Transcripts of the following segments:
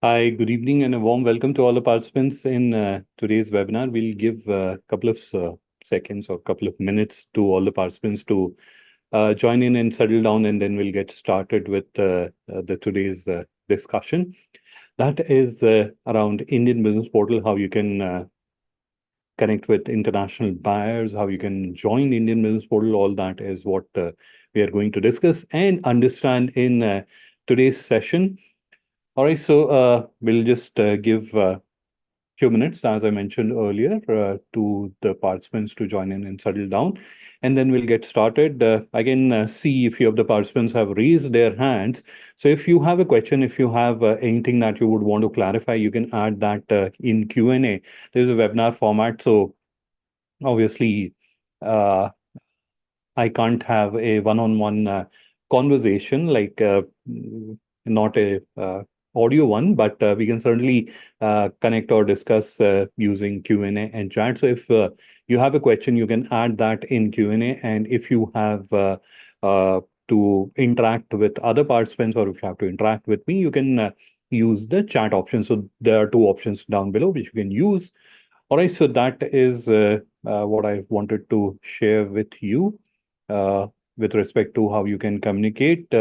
Hi, good evening, and a warm welcome to all the participants in today's webinar. We'll give a couple of seconds or couple of minutes to all the participants to join in and settle down, and then we'll get started with the today's discussion. That is around Indian Business Portal, how you can connect with international buyers, how you can join Indian Business Portal. All that is what we are going to discuss and understand in today's session. All right, so we'll just give a few minutes, as I mentioned earlier, to the participants to join in and settle down, and then we'll get started. I can see a few of the participants have raised their hands. So if you have a question, if you have anything that you would want to clarify, you can add that in Q&A. There's a webinar format, so obviously uh, I can't have a one-on-one conversation like not a audio one, but we can certainly connect or discuss using Q&A and chat. So if you have a question, you can add that in Q&A. And if you have to interact with other participants or if you have to interact with me, you can use the chat option. So there are two options down below which you can use. All right, so that is what I wanted to share with you uh, with respect to how you can communicate.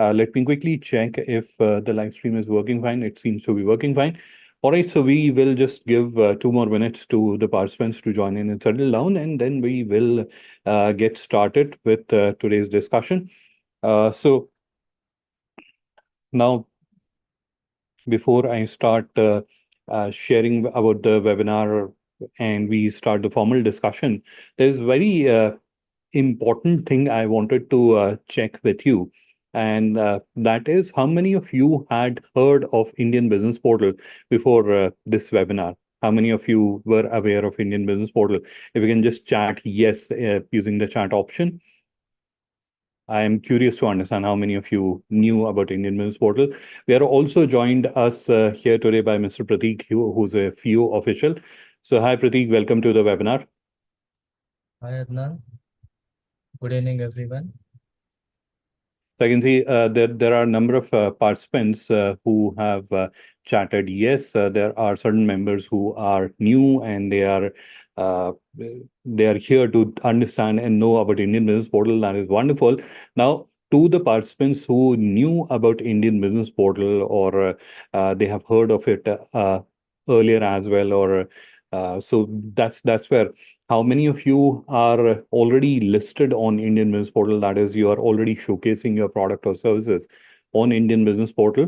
Let me quickly check if the live stream is working fine. It seems to be working fine. All right, so we will just give 2 more minutes to the participants to join in and settle down, and then we will get started with today's discussion. So now, before I start sharing about the webinar and we start the formal discussion, there's very important thing I wanted to check with you. And that is how many of you had heard of Indian Business Portal before this webinar? How many of you were aware of Indian Business Portal? If you can just chat yes using the chat option. I am curious to understand how many of you knew about Indian Business Portal. We are also joined us here today by Mr. Prateek, who's a FIO official. So hi, Prateek, welcome to the webinar. Hi Adnan, good evening everyone. So I can see there are a number of participants who have chatted yes. There are certain members who are new and uh, they are here to understand and know about Indian Business Portal. That is wonderful. Now, to the participants who knew about Indian Business Portal or they have heard of it earlier as well, or so that's where how many of you are already listed on Indian Business Portal? That is, you are already showcasing your product or services on Indian Business Portal.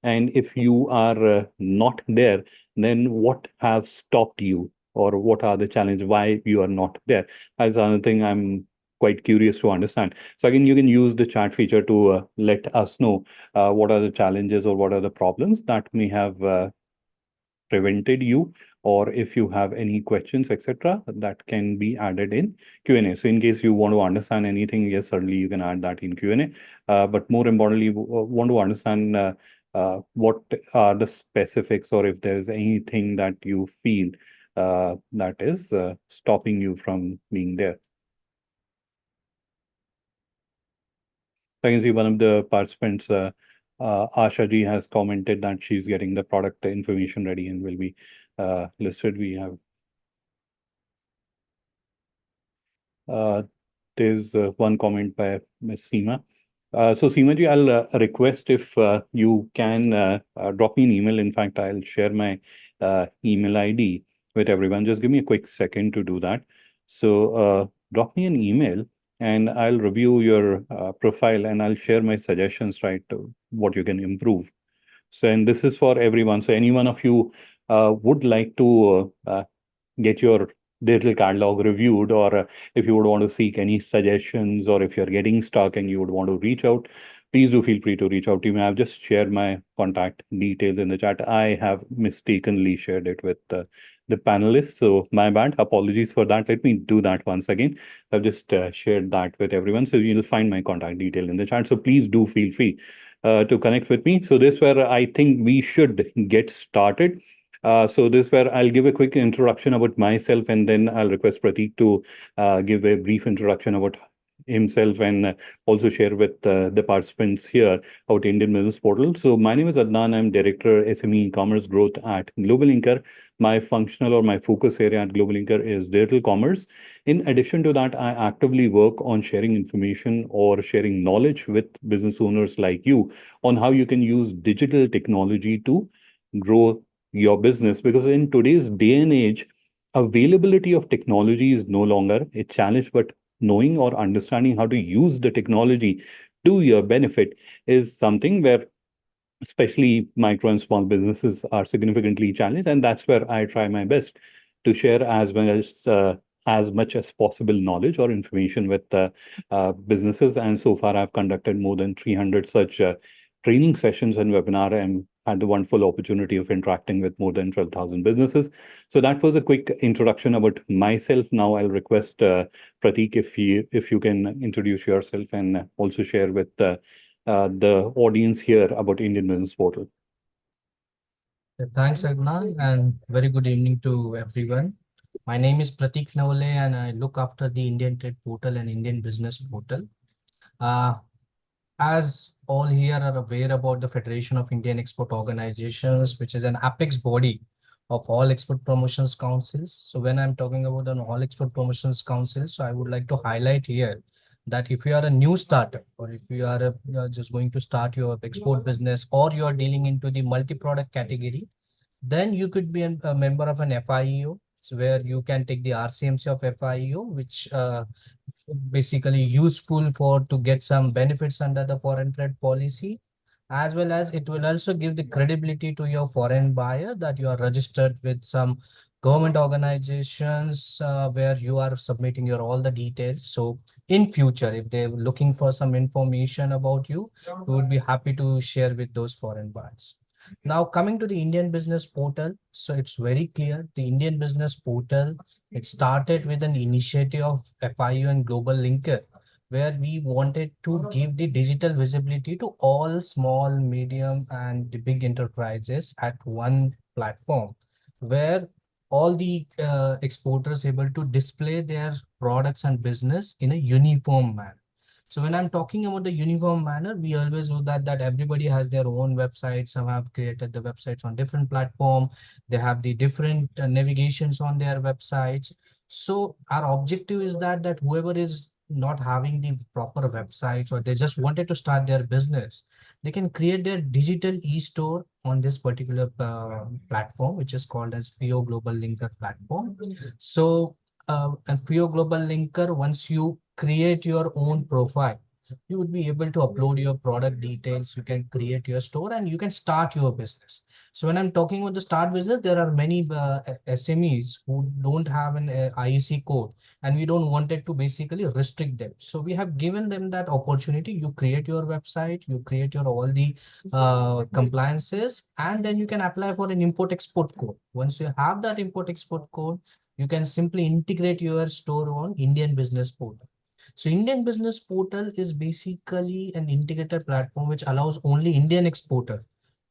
And if you are not there, then what have stopped you, or what are the challenges why you are not there? That's another thing I'm quite curious to understand. So again, you can use the chat feature to let us know what are the challenges or what are the problems that may have prevented you, or if you have any questions, etc., that can be added in Q&A. So in case you want to understand anything, yes, certainly you can add that in Q&A. But more importantly, want to understand what are the specifics, or if there's anything that you feel that is stopping you from being there. So I can see one of the participants, Asha ji, has commented that she's getting the product information ready and will be listed. We have there's one comment by Ms. Seema. So Seema ji, I'll request if you can drop me an email. In fact, I'll share my email ID with everyone. Just give me a quick second to do that. So drop me an email and I'll review your profile and I'll share my suggestions, right, to what you can improve. So, and this is for everyone. So any one of you would like to get your digital catalog reviewed, or if you would want to seek any suggestions, or if you're getting stuck and you would want to reach out, please do feel free to reach out to me. I've just shared my contact details in the chat. I have mistakenly shared it with the panelists, so my bad. Apologies for that. Let me do that once again. I've just shared that with everyone, so you'll find my contact detail in the chat. So please do feel free to connect with me. So this where I think we should get started. So this where I'll give a quick introduction about myself, and then I'll request Prateek to give a brief introduction about himself and also share with the participants here about Indian Business Portal. So my name is Adnan. I'm Director SME E-commerce Growth at Global Inker. My functional or my focus area at Global Inker is digital commerce. In addition to that, I actively work on sharing information or sharing knowledge with business owners like you on how you can use digital technology to grow your business. Because in today's day and age, availability of technology is no longer a challenge, but knowing or understanding how to use the technology to your benefit is something where especially micro and small businesses are significantly challenged, and that's where I try my best to share as much as possible knowledge or information with businesses. And so far I've conducted more than 300 such training sessions and webinar, and had the wonderful opportunity of interacting with more than 12,000 businesses. So that was a quick introduction about myself. Now I'll request Pratik, if you can introduce yourself and also share with the audience here about Indian Business Portal. Thanks, Adnan, and very good evening to everyone. My name is Pratik Navale, and I look after the Indian Trade Portal and Indian Business Portal. As all here are aware about the Federation of Indian Export Organizations, which is an apex body of all export promotions councils. So when I'm talking about an all export promotions council, so I would like to highlight here that if you are a new startup, or if you are just going to start your export business, or you are dealing into the multi-product category, then you could be a member of an FIEO, so where you can take the RCMC of FIEO, which basically useful for to get some benefits under the foreign trade policy, as well as it will also give the credibility to your foreign buyer that you are registered with some government organizations where you are submitting your all the details. So in future, if they're looking for some information about you, we would be happy to share with those foreign buyers. Now coming to the Indian Business Portal, so it's very clear the Indian Business Portal, it started with an initiative of FIU and Global Linker, where we wanted to give the digital visibility to all small, medium, and the big enterprises at one platform, where all the exporters able to display their products and business in a uniform manner. So when I'm talking about the uniform manner, we always know that everybody has their own website. Some have created the websites on different platform. They have the different navigations on their websites. So our objective is that whoever is not having the proper websites, or they just wanted to start their business, they can create their digital e-store on this particular platform, which is called as FIO Global Linker platform. So and FIO Global Linker, once you create your own profile, you would be able to upload your product details, you can create your store, and you can start your business. So when I'm talking about the start business, there are many SMEs who don't have an IEC code, and we don't want it to basically restrict them. So we have given them that opportunity. You create your website, you create your all the compliances, and then you can apply for an import export code. Once you have that import export code, you can simply integrate your store on Indian Business Portal. So Indian Business Portal is basically an integrated platform which allows only Indian exporter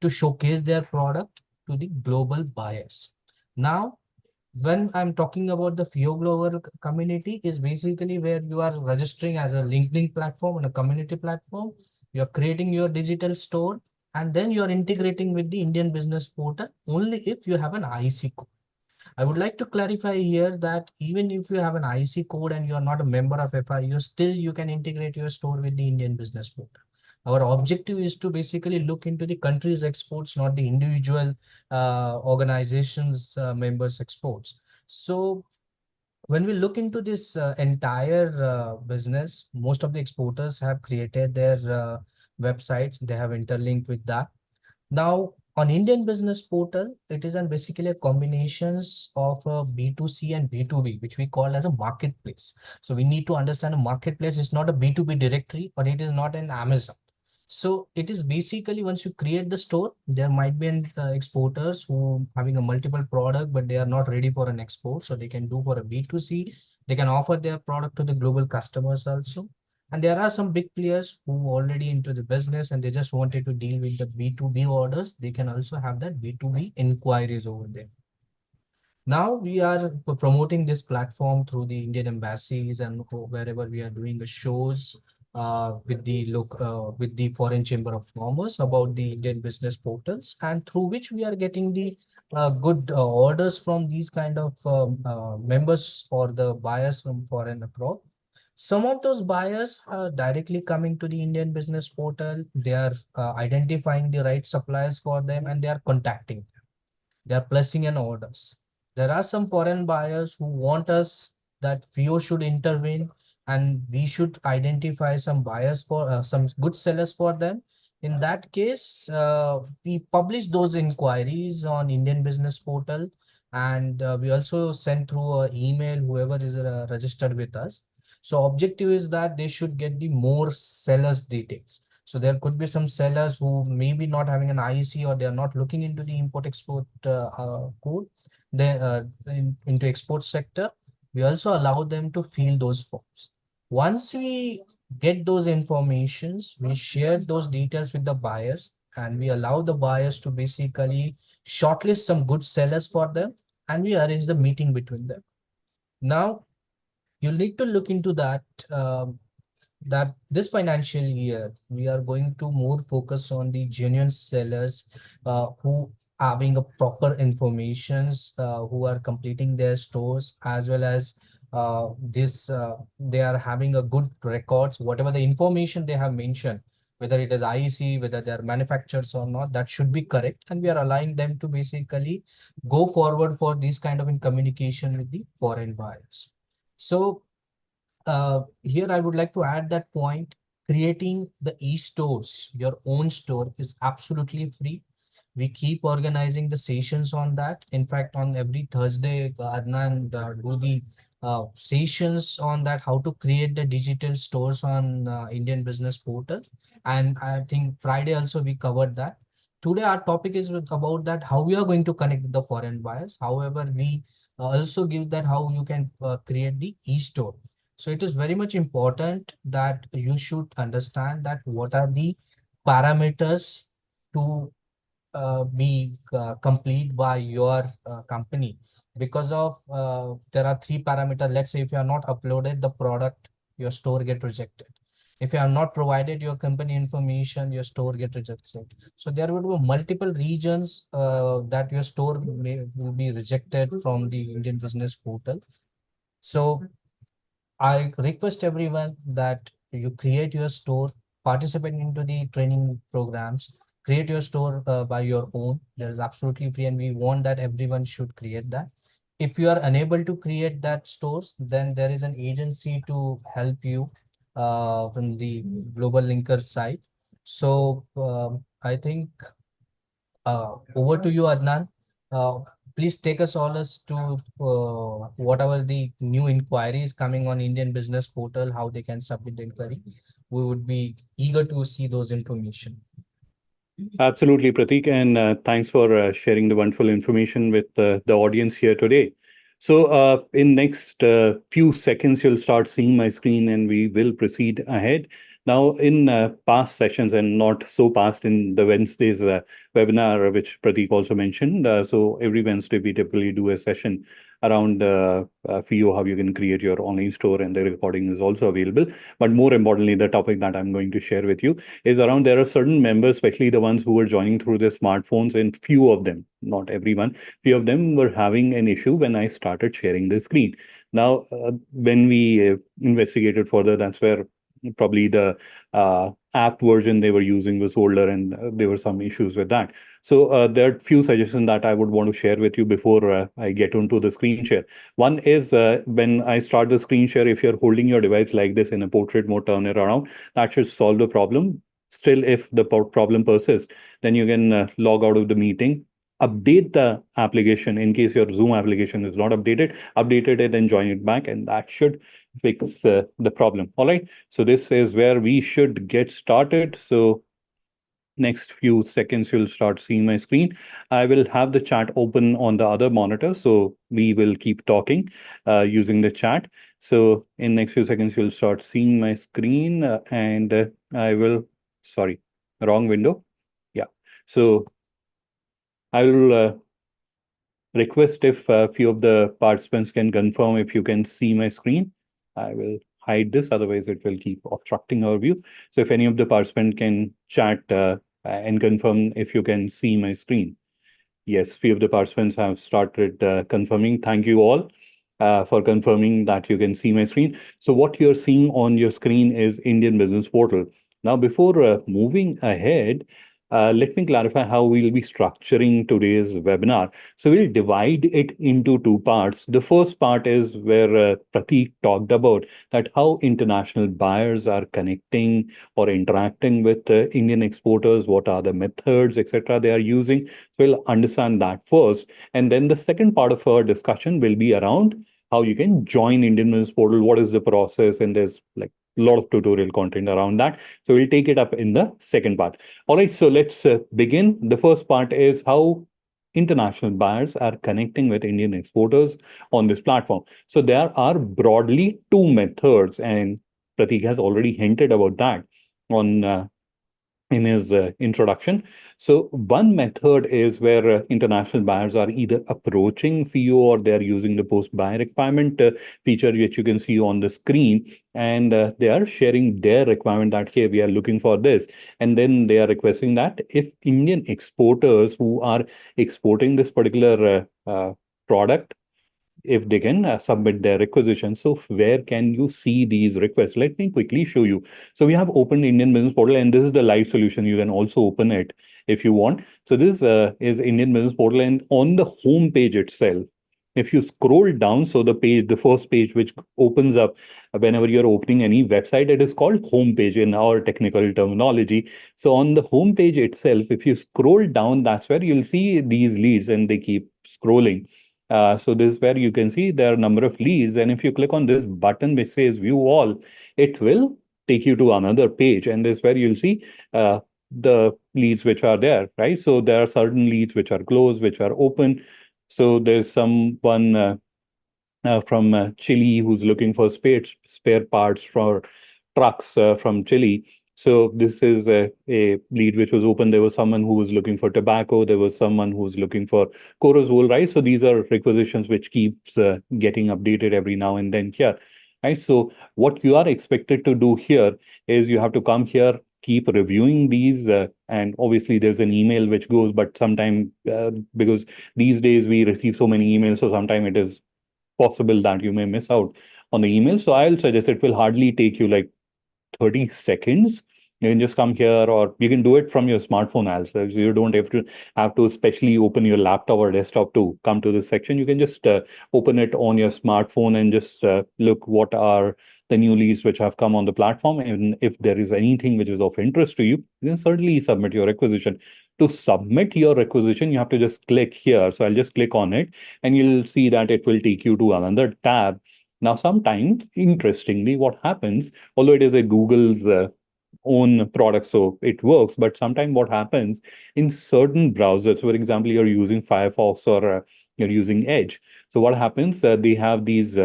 to showcase their product to the global buyers. Now, when I'm talking about the FIO Global community, is basically where you are registering as a LinkedIn platform and a community platform. You're creating your digital store, and then you're integrating with the Indian Business Portal only if you have an IEC code. I would like to clarify here that even if you have an IEC code and you are not a member of FIU, still you can integrate your store with the Indian Business Portal. Our objective is to basically look into the country's exports, not the individual organizations members' exports. So when we look into this entire business, most of the exporters have created their websites. They have interlinked with that. Now, on Indian Business Portal, it is basically a combinations of B2C and B2B, which we call as a marketplace. So we need to understand a marketplace is not a B2B directory, or it is not an Amazon. So it is basically, once you create the store, there might be an, exporters who having a multiple product, but they are not ready for an export. So they can do for a B2C. They can offer their product to the global customers also. And there are some big players who already into the business and they just wanted to deal with the B2B orders. They can also have that B2B inquiries over there. Now we are promoting this platform through the Indian embassies and wherever we are doing the shows with the Foreign Chamber of Commerce about the Indian business portals, and through which we are getting the good orders from these kind of members or the buyers from foreign abroad. Some of those buyers are directly coming to the Indian business portal. They are identifying the right suppliers for them and they are contacting. They are placing an orders. There are some foreign buyers who want us that FIO should intervene and we should identify some buyers for some good sellers for them. In that case, we publish those inquiries on Indian Business Portal, and we also send through an email whoever is registered with us. So objective is that they should get the more sellers details. So there could be some sellers who may be not having an IEC or they are not looking into the import export code into export sector. We also allow them to fill those forms. Once we get those informations, we share those details with the buyers and we allow the buyers to basically shortlist some good sellers for them and we arrange the meeting between them. Now, you need to look into that this financial year we are going to more focus on the genuine sellers who having a proper informations, who are completing their stores, as well as this they are having a good records, whatever the information they have mentioned, whether it is IEC, whether they are manufacturers or not, that should be correct, and we are allowing them to basically go forward for this kind of in communication with the foreign buyers. So here I would like to add that point. Creating the e-stores, your own store, is absolutely free. We keep organizing the sessions on that. In fact, on every Thursday, Adnan do the sessions on that, how to create the digital stores on Indian Business Portal. And I think Friday also we covered that. Today our topic is about that how we are going to connect with the foreign buyers. However, we also give that how you can create the e-store. So it is very much important that you should understand that what are the parameters to be complete by your company. Because of there are three parameters. Let's say if you are not uploaded the product, your store get rejected. If you have not provided your company information, your store get rejected. So there will be multiple regions that your store will be rejected from the Indian Business Portal. So I request everyone that you create your store, participate into the training programs, create your store by your own. That is absolutely free, and we want that everyone should create that. If you are unable to create that stores, then there is an agency to help you from the Global Linker side. So I think over to you, Adnan. Uh, Please take us all as to whatever the new inquiries coming on Indian Business Portal, how they can submit the inquiry. We would be eager to see those information. Absolutely, Pratik, and thanks for sharing the wonderful information with the audience here today. So, in next few seconds, you'll start seeing my screen, and we will proceed ahead. Now, in past sessions, and not so past in the Wednesday's webinar, which Pratik also mentioned. So, every Wednesday, we typically do a session around FIO, how you can create your online store, and the recording is also available. But more importantly, the topic that I'm going to share with you is around there are certain members, especially the ones who were joining through their smartphones, and few of them, not everyone, few of them were having an issue when I started sharing the screen. Now, when we investigated further, that's where probably the app version they were using was older and there were some issues with that. So there are few suggestions that I would want to share with you before I get onto the screen share. One is when I start the screen share, if you're holding your device like this in a portrait mode, turn it around, that should solve the problem. Still, if the problem persists, then you can log out of the meeting, update the application in case your Zoom application is not updated, updated it and join it back, and that should fix the problem. All right. So this is where we should get started. So next few seconds, you'll start seeing my screen. I will have the chat open on the other monitor. So we will keep talking using the chat. So in next few seconds, you'll start seeing my screen and I will, sorry, wrong window. Yeah. So I will request if a few of the participants can confirm if you can see my screen. I will hide this, otherwise it will keep obstructing our view. So if any of the participants can chat and confirm if you can see my screen. Yes, few of the participants have started confirming. Thank you all for confirming that you can see my screen. So what you're seeing on your screen is Indian Business Portal. Now, before moving ahead, let me clarify how we'll be structuring today's webinar. So we'll divide it into two parts. The first part is where Prateek talked about that how international buyers are connecting or interacting with Indian exporters, what are the methods, etc. they are using. So we'll understand that first. And then the second part of our discussion will be around how you can join Indian Business Portal, what is the process, and there's like a lot of tutorial content around that. So we'll take it up in the second part. All right, so let's begin. The first part is how international buyers are connecting with Indian exporters on this platform. So there are broadly two methods, and Prateek has already hinted about that on in his introduction. So one method is where international buyers are either approaching FIO or they're using the post buy requirement feature, which you can see on the screen, and they are sharing their requirement that, hey, we are looking for this. And then they are requesting that if Indian exporters who are exporting this particular product, if they can submit their requisition. So where can you see these requests? Let me quickly show you. So we have opened Indian Business Portal, and this is the live solution. You can also open it if you want. So this is Indian Business Portal, and on the home page itself, if you scroll down, so the page, the first page which opens up whenever you're opening any website, it is called home page in our technical terminology. So on the home page itself, if you scroll down, that's where you'll see these leads, and they keep scrolling. So this is where you can see there are a number of leads. And if you click on this button which says view all, it will take you to another page. And this is where you'll see the leads which are there, right? So there are certain leads which are closed, which are open. So there's someone from Chile who's looking for spare parts for trucks from Chile. So this is a lead which was open. There was someone who was looking for tobacco. There was someone who was looking for Corozol, right? So these are requisitions which keeps getting updated every now and then here, right? So what you are expected to do here is you have to come here, keep reviewing these, and obviously there's an email which goes, but sometime because these days we receive so many emails, so sometime it is possible that you may miss out on the email. So I'll suggest it will hardly take you like 30 seconds. You can just come here, or you can do it from your smartphone also. So you don't have to especially open your laptop or desktop to come to this section. You can just open it on your smartphone and just look what are the new leads which have come on the platform. And if there is anything which is of interest to you, you can certainly submit your requisition. To submit your requisition, you have to just click here. So I'll just click on it, and you'll see that it will take you to another tab. Now, sometimes, interestingly, what happens, although it is a Google's own product, so it works, but sometimes what happens in certain browsers, for example, you're using Firefox or you're using Edge. So what happens, they have these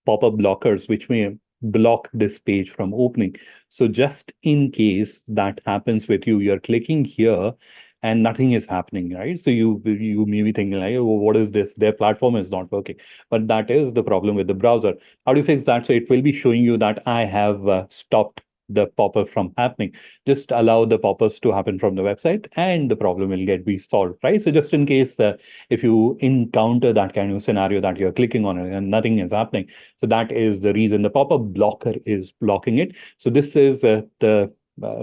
pop-up blockers which may block this page from opening. So just in case that happens with you, you're clicking here and nothing is happening, right? So you may be thinking like, oh, what is this? Their platform is not working. But that is the problem with the browser. How do you fix that? So it will be showing you that I have stopped the pop-up from happening. Just allow the pop-ups to happen from the website and the problem will get be solved, right? So just in case if you encounter that kind of scenario that you're clicking on it and nothing is happening, so that is the reason the pop-up blocker is blocking it. So this is the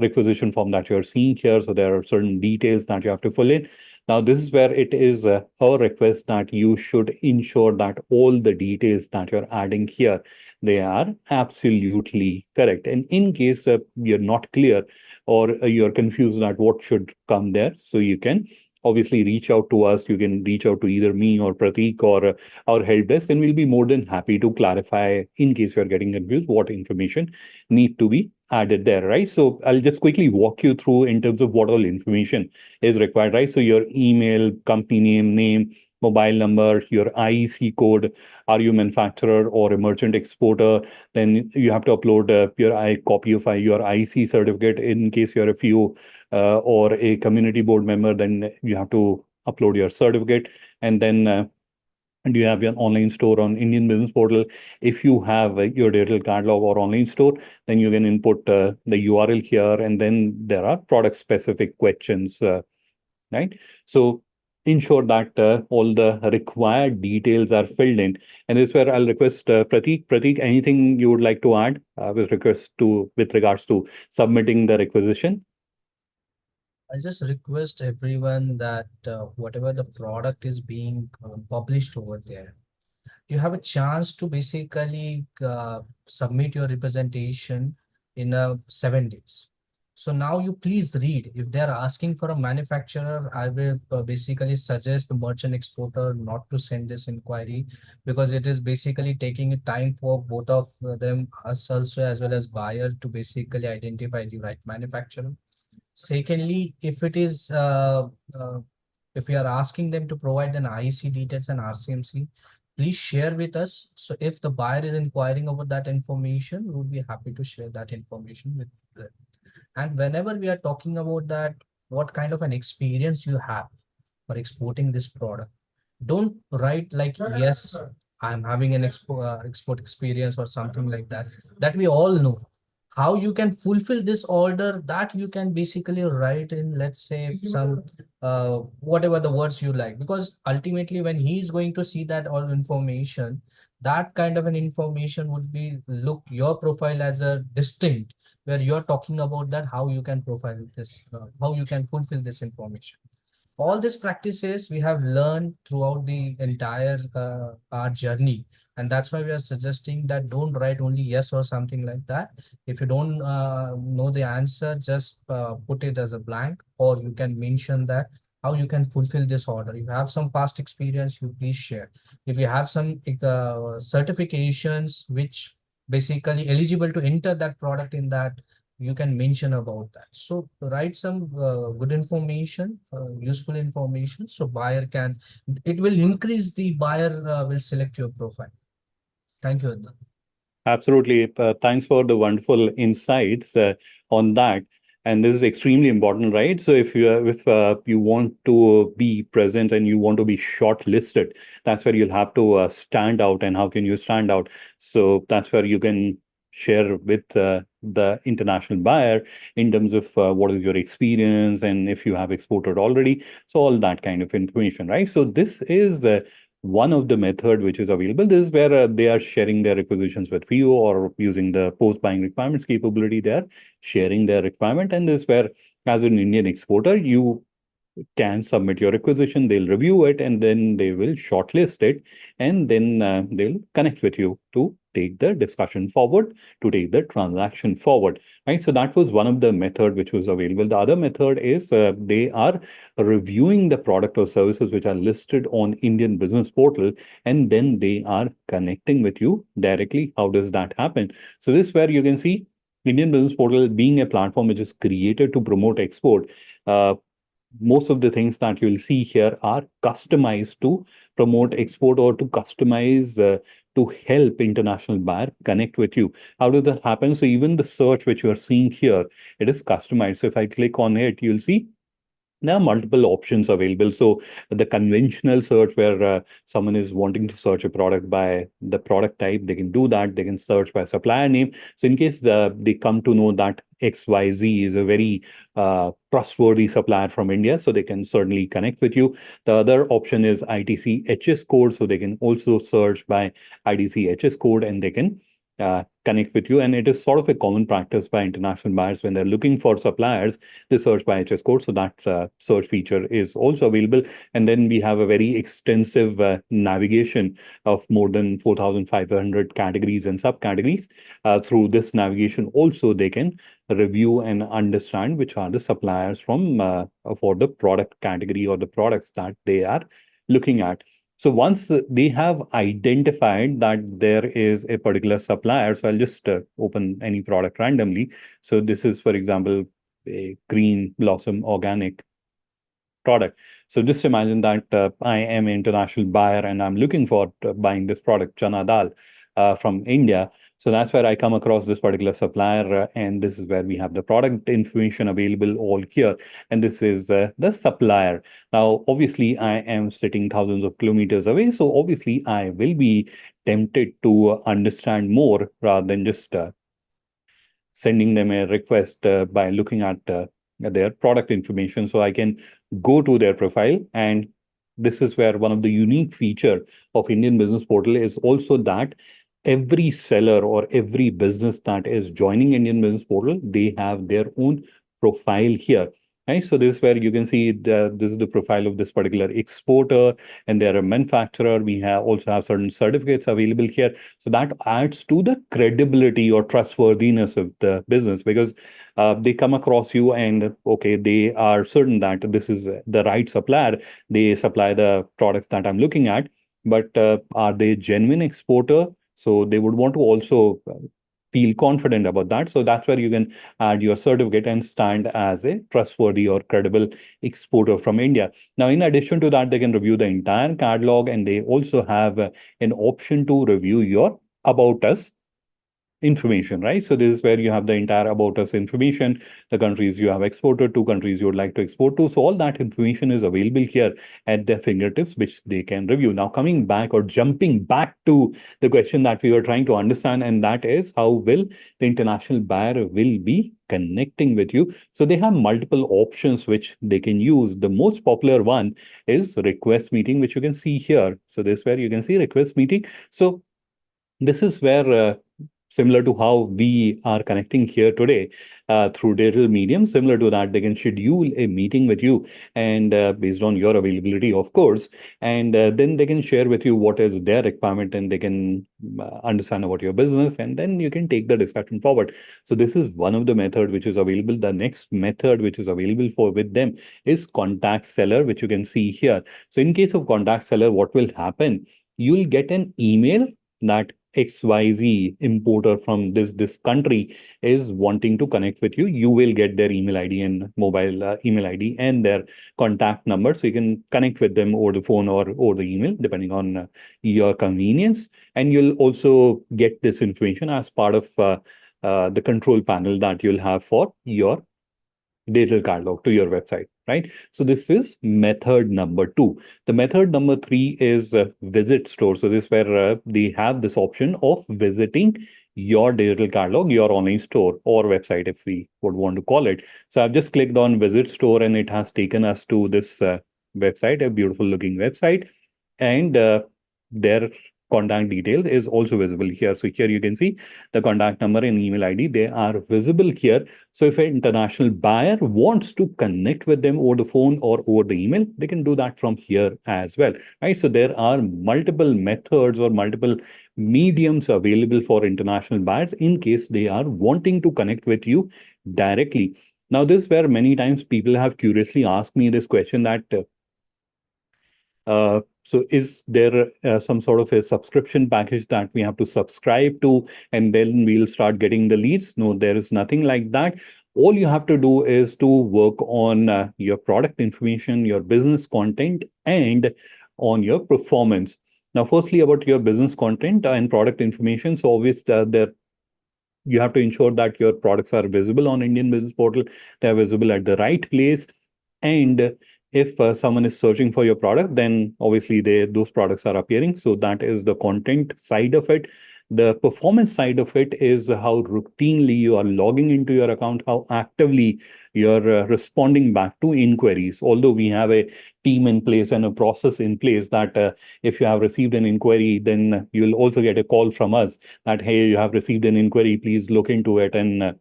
requisition form that you're seeing here. So there are certain details that you have to fill in. Now, this is where it is a request that you should ensure that all the details that you're adding here, they are absolutely correct. And in case you're not clear or you're confused at what should come there, so you can obviously reach out to us. You can reach out to either me or Prateek or our help desk, and we'll be more than happy to clarify in case you're getting confused what information need to be added there, right? So I'll just quickly walk you through in terms of what all information is required, right? So your email, company name, mobile number, your IEC code, are you manufacturer or a merchant exporter? Then you have to upload your copy of your IC certificate in case you're a FIO or a community board member. Then you have to upload your certificate, and then and you have your online store on Indian Business Portal. If you have your digital catalog or online store, then you can input the URL here, and then there are product specific questions, right? So ensure that all the required details are filled in. And this is where I'll request Prateek. Prateek, anything you would like to add with regards to submitting the requisition? I just request everyone that whatever the product is being published over there, you have a chance to basically submit your representation in 7 days. So now you please read. If they are asking for a manufacturer, I will basically suggest the merchant exporter not to send this inquiry, because it is basically taking time for both of them, us also as well as buyer, to basically identify the right manufacturer. Secondly, if it is if we are asking them to provide an IEC details and RCMC, please share with us. So if the buyer is inquiring about that information, we would be happy to share that information with them. And whenever we are talking about that, what kind of an experience you have for exporting this product, don't write like, yes, I'm having an export experience or something like that. That we all know. How you can fulfill this order, that you can basically write in, let's say, some whatever the words you like, because ultimately when he's going to see that all information, that kind of an information would be look your profile as a distinct, where you're talking about that how you can profile this, how you can fulfill this information. All these practices we have learned throughout the entire our journey, and that's why we are suggesting that don't write only yes or something like that. If you don't know the answer, just put it as a blank, or you can mention that how you can fulfill this order. If you have some past experience, you please share. If you have some certifications which basically eligible to enter that product in that, you can mention about that. So write some good information, useful information, so buyer can, it will increase the buyer will select your profile. Thank you, Adnan. Absolutely. Thanks for the wonderful insights on that. And this is extremely important, right? So if you want to be present and you want to be shortlisted, that's where you'll have to stand out. And how can you stand out? So that's where you can share with the international buyer in terms of what is your experience and if you have exported already. So all that kind of information, right? So this is one of the method which is available. This is where they are sharing their requisitions with you, or using the post buying requirements capability. They are sharing their requirement, and this is where, as an Indian exporter, you can submit your requisition. They'll review it, and then they will shortlist it, and then they'll connect with you to take the discussion forward, to take the transaction forward, right? So that was one of the method which was available. The other method is they are reviewing the product or services which are listed on Indian Business Portal, and then they are connecting with you directly. How does that happen? So this is where you can see Indian Business Portal being a platform which is created to promote export. Most of the things that you'll see here are customized to promote export, or to customize to help international buyer connect with you. How does that happen? So even the search which you are seeing here, it is customized. So if I click on it, you'll see there are multiple options available. So the conventional search, where someone is wanting to search a product by the product type, they can do that. They can search by supplier name. So in case they come to know that XYZ is a very trustworthy supplier from India, so they can certainly connect with you. The other option is ITC HS code. So they can also search by ITC HS code, and they can connect with you. And it is sort of a common practice by international buyers when they're looking for suppliers, they search by HS code. So that search feature is also available. And then we have a very extensive navigation of more than 4,500 categories and subcategories. Through this navigation, also they can review and understand which are the suppliers from for the product category or the products that they are looking at. So once they have identified that there is a particular supplier, so I'll just open any product randomly. So this is, for example, a green blossom organic product. So just imagine that I am an international buyer and I'm looking for buying this product, chana dal. from India. So that's where I come across this particular supplier, and this is where we have the product information available all here. And this is the supplier. Now, obviously, I am sitting thousands of kilometers away, so obviously, I will be tempted to understand more rather than just sending them a request by looking at their product information. So I can go to their profile, and this is where one of the unique feature of Indian Business Portal is also that every seller or every business that is joining Indian Business Portal, they have their own profile here. Right, so this is where you can see this is the profile of this particular exporter, and they're a manufacturer. We have also have certain certificates available here, so that adds to the credibility or trustworthiness of the business, because they come across you and okay, they are certain that this is the right supplier. They supply the products that I'm looking at, but are they genuine exporter? So they would want to also feel confident about that. So that's where you can add your certificate and stand as a trustworthy or credible exporter from India. Now, in addition to that, they can review the entire catalog, and they also have an option to review your About Us information, right? So this is where you have the entire About Us information, the countries you have exported to, countries you would like to export to. So all that information is available here at their fingertips, which they can review. Now, coming back or jumping back to the question that we were trying to understand, and that is how will the international buyer will be connecting with you. So they have multiple options which they can use. The most popular one is request meeting, which you can see here. So this is where you can see request meeting. So this is where similar to how we are connecting here today through digital medium, similar to that, they can schedule a meeting with you, and based on your availability, of course, and then they can share with you what is their requirement, and they can understand about your business, and then you can take the discussion forward. So this is one of the method which is available. The next method which is available for with them is contact seller, which you can see here. So in case of contact seller, what will happen? You'll get an email that XYZ importer from this country is wanting to connect with you. You will get their email ID and mobile email ID and their contact number, so you can connect with them over the phone or over the email, depending on your convenience. And you'll also get this information as part of the control panel that you'll have for your digital catalog to your website, right? So this is method number two. The method number three is visit store. So this is where they have this option of visiting your digital catalog, your online store or website, if we would want to call it. So I've just clicked on visit store, and it has taken us to this website, a beautiful looking website, and their contact detail is also visible here. So here you can see the contact number and email ID, they are visible here. So if an international buyer wants to connect with them over the phone or over the email, they can do that from here as well, right? So there are multiple methods or multiple mediums available for international buyers in case they are wanting to connect with you directly. Now, this is where many times people have curiously asked me this question that so is there some sort of a subscription package that we have to subscribe to, and then we'll start getting the leads? No, there is nothing like that. All you have to do is to work on your product information, your business content, and on your performance. Now, firstly, about your business content and product information. So obviously, you have to ensure that your products are visible on Indian Business Portal. They're visible at the right place. And if someone is searching for your product, then obviously those products are appearing. So that is the content side of it. The performance side of it is how routinely you are logging into your account, how actively you're responding back to inquiries. Although we have a team in place and a process in place that if you have received an inquiry, then you'll also get a call from us that, hey, you have received an inquiry, please look into it and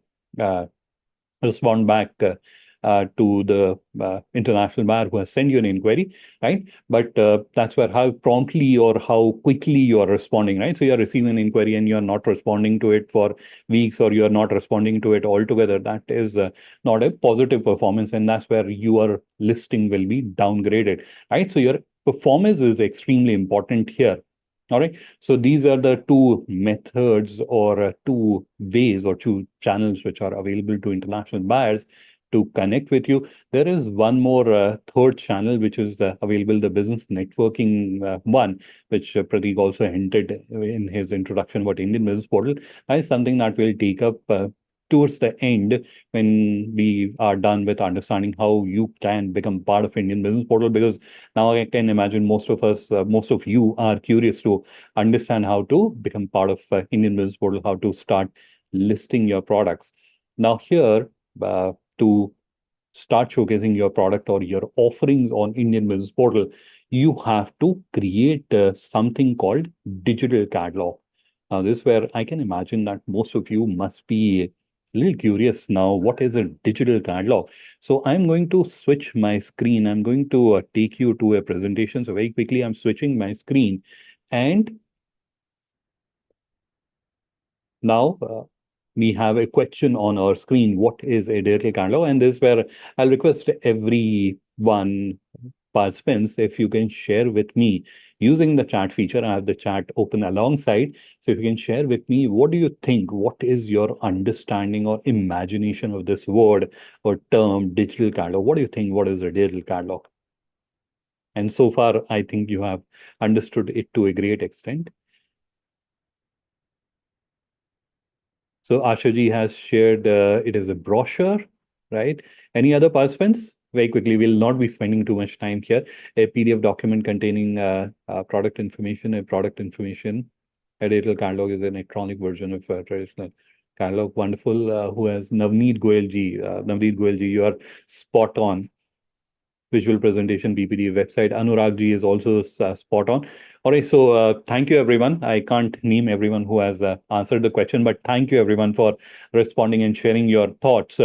respond back to the international buyer who has sent you an inquiry, right? But that's where how promptly or how quickly you are responding, right? So you're receiving an inquiry and you're not responding to it for weeks, or you're not responding to it altogether. That is not a positive performance, and that's where your listing will be downgraded, right? So your performance is extremely important here. All right. So these are the two methods or two ways or two channels which are available to international buyers to connect with you. There is one more third channel which is available, the business networking one, which Prateek also hinted in his introduction about Indian Business Portal. Is something that we'll take up towards the end when we are done with understanding how you can become part of Indian Business Portal. Because now I can imagine most of us, most of you are curious to understand how to become part of Indian Business Portal, how to start listing your products. Now here, to start showcasing your product or your offerings on Indian Business Portal, you have to create something called digital catalog. Now, this is where I can imagine that most of you must be a little curious now. What is a digital catalog? So I'm going to switch my screen. I'm going to take you to a presentation. So very quickly, I'm switching my screen. And now we have a question on our screen. What is a digital catalog? And this is where I'll request everyone, participants, if you can share with me using the chat feature. I have the chat open alongside. So if you can share with me, what do you think? What is your understanding or imagination of this word or term, digital catalog? What do you think? What is a digital catalog? And so far, I think you have understood it to a great extent. So Ashaji has shared it as a brochure, right? Any other participants? Very quickly, we'll not be spending too much time here. A PDF document containing product information, A digital catalog is an electronic version of a traditional catalog. Wonderful. Who has Navneet Goyalji? Navneet Goyalji, you are spot on. Visual presentation PPT website. Anurag ji is also spot on. All right, so thank you everyone. I can't name everyone who has answered the question, but thank you everyone for responding and sharing your thoughts.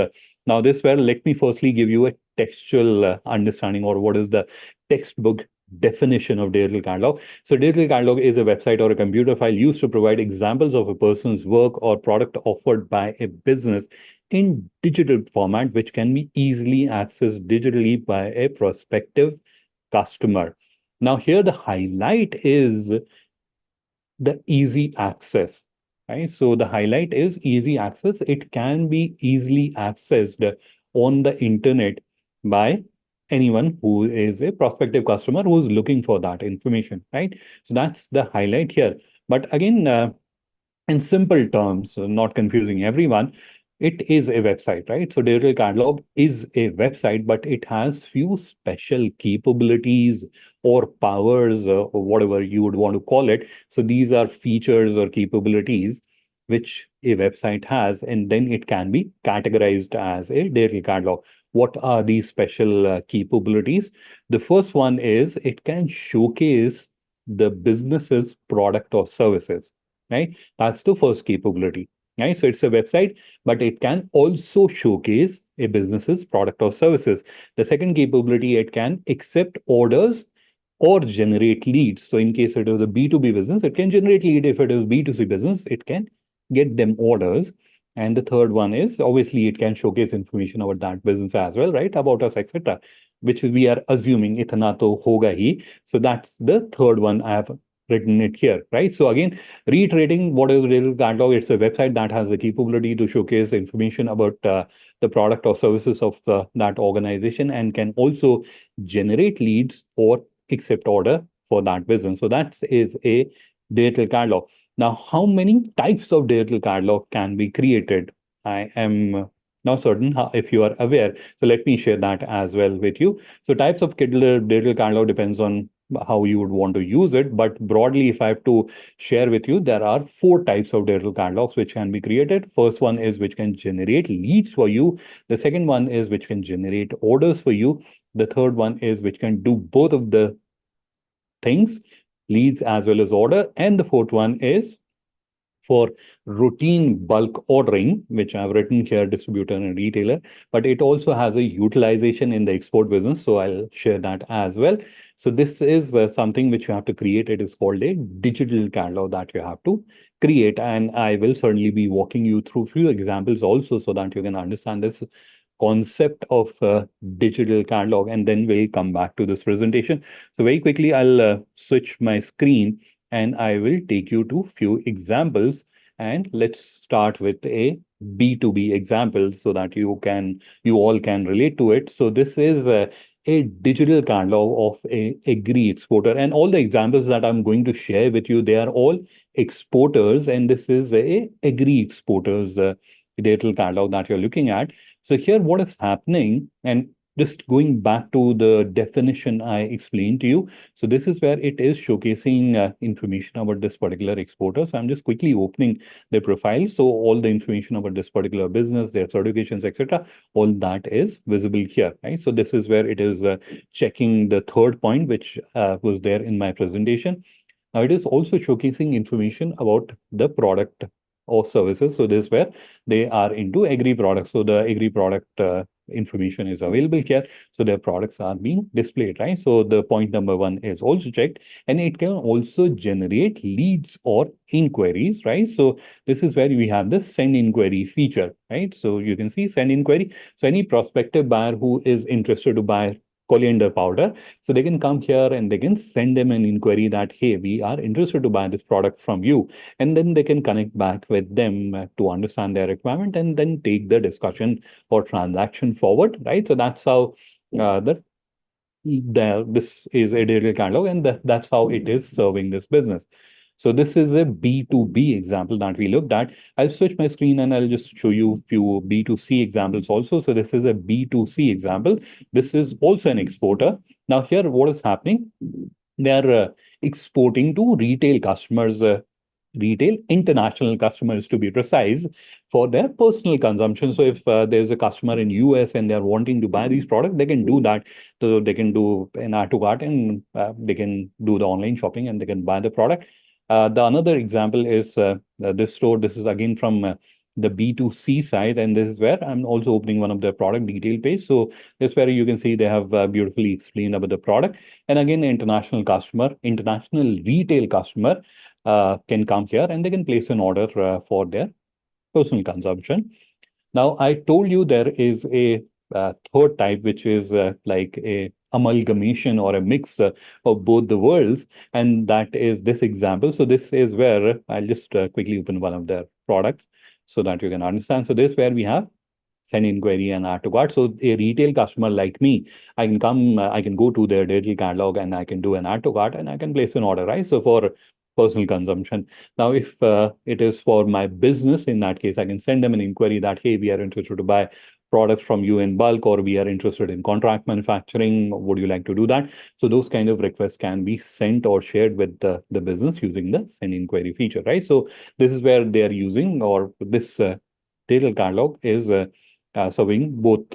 Now this where let me firstly give you a textual understanding or what is the textbook definition of digital catalog. So digital catalog is a website or a computer file used to provide examples of a person's work or product offered by a business in digital format, which can be easily accessed digitally by a prospective customer. Now, here the highlight is the easy access, right? So the highlight is easy access. It can be easily accessed on the internet by anyone who is a prospective customer who is looking for that information, right? So that's the highlight here. But again, in simple terms, not confusing everyone, it is a website, right? So digital catalog is a website, but it has few special capabilities or powers, or whatever you would want to call it. So these are features or capabilities which a website has, and then it can be categorized as a digital catalog. What are these special capabilities? The first one is it can showcase the business's product or services, right? That's the first capability, right? So it's a website, but it can also showcase a business's product or services. The second capability, it can accept orders or generate leads. So in case it is a B2B business, it can generate lead. If it is B2C business, it can get them orders. And the third one is obviously it can showcase information about that business as well, right? About us, etc. Which we are assuming itna to hoga hi. So that's the third one I have written it here, right? So again, reiterating what is digital catalog, it's a website that has the capability to showcase information about the product or services of that organization and can also generate leads or accept order for that business. So that is a digital catalog. Now, how many types of digital catalog can be created? I am not certain if you are aware. So let me share that as well with you. So types of digital catalog depends on how you would want to use it. But broadly, if I have to share with you, there are 4 types of digital catalogs which can be created. First one is which can generate leads for you. The second one is which can generate orders for you. The third one is which can do both of the things, leads as well as order. And the fourth one is for routine bulk ordering, which I've written here, distributor and retailer, but it also has a utilization in the export business. So I'll share that as well. So this is something which you have to create. It is called a digital catalog that you have to create. And I will certainly be walking you through few examples also so that you can understand this concept of digital catalog, and then we'll come back to this presentation. So very quickly, I'll switch my screen and I will take you to few examples. And let's start with a B2B examples so that you all can relate to it. So this is a digital catalog of a agri exporter, and all the examples that I'm going to share with you, they are all exporters, and this is a agri exporters digital catalog that you're looking at. So here, what is happening, and just going back to the definition I explained to you. So this is where it is showcasing information about this particular exporter. So I'm just quickly opening their profile. So all the information about this particular business, their certifications, etc., all that is visible here, right? So this is where it is checking the third point, which was there in my presentation. Now it is also showcasing information about the product or services. So this is where they are into agri products. So the agri product information is available here. So their products are being displayed, right? So the point number one is also checked, and it can also generate leads or inquiries, right? So this is where we have the send inquiry feature, right? So you can see send inquiry. So any prospective buyer who is interested to buy coriander powder, so they can come here and they can send them an inquiry that, hey, we are interested to buy this product from you. And then they can connect back with them to understand their requirement and then take the discussion or transaction forward, right? So that's how this is a digital catalog, and that's how it is serving this business. So this is a B2B example that we looked at. I'll switch my screen and I'll just show you a few B2C examples also. So this is a B2C example. This is also an exporter. Now here, what is happening? They are exporting to retail customers, retail international customers to be precise, for their personal consumption. So if there's a customer in US and they're wanting to buy these products, they can do that. So they can do an add to cart, and they can do the online shopping and they can buy the product. The another example is this store. This is again from the B2C side, and this is where I'm also opening one of the product detail page. So this is where you can see they have beautifully explained about the product. And again, international customer, international retail customer can come here and they can place an order for their personal consumption. Now, I told you there is a third type, which is like a amalgamation or a mix of both the worlds, and that is this example. So this is where I'll just quickly open one of their products so that you can understand. So this is where we have send inquiry and add to cart. So a retail customer like me, I can come, I can go to their digital catalog and I can do an add to cart and I can place an order, right? So for personal consumption. Now, if it is for my business, in that case, I can send them an inquiry that, hey, we are interested to buy products from you in bulk, or we are interested in contract manufacturing. Would you like to do that? So those kind of requests can be sent or shared with the business using the send inquiry feature, right? So this is where they are using, or this digital catalog is serving both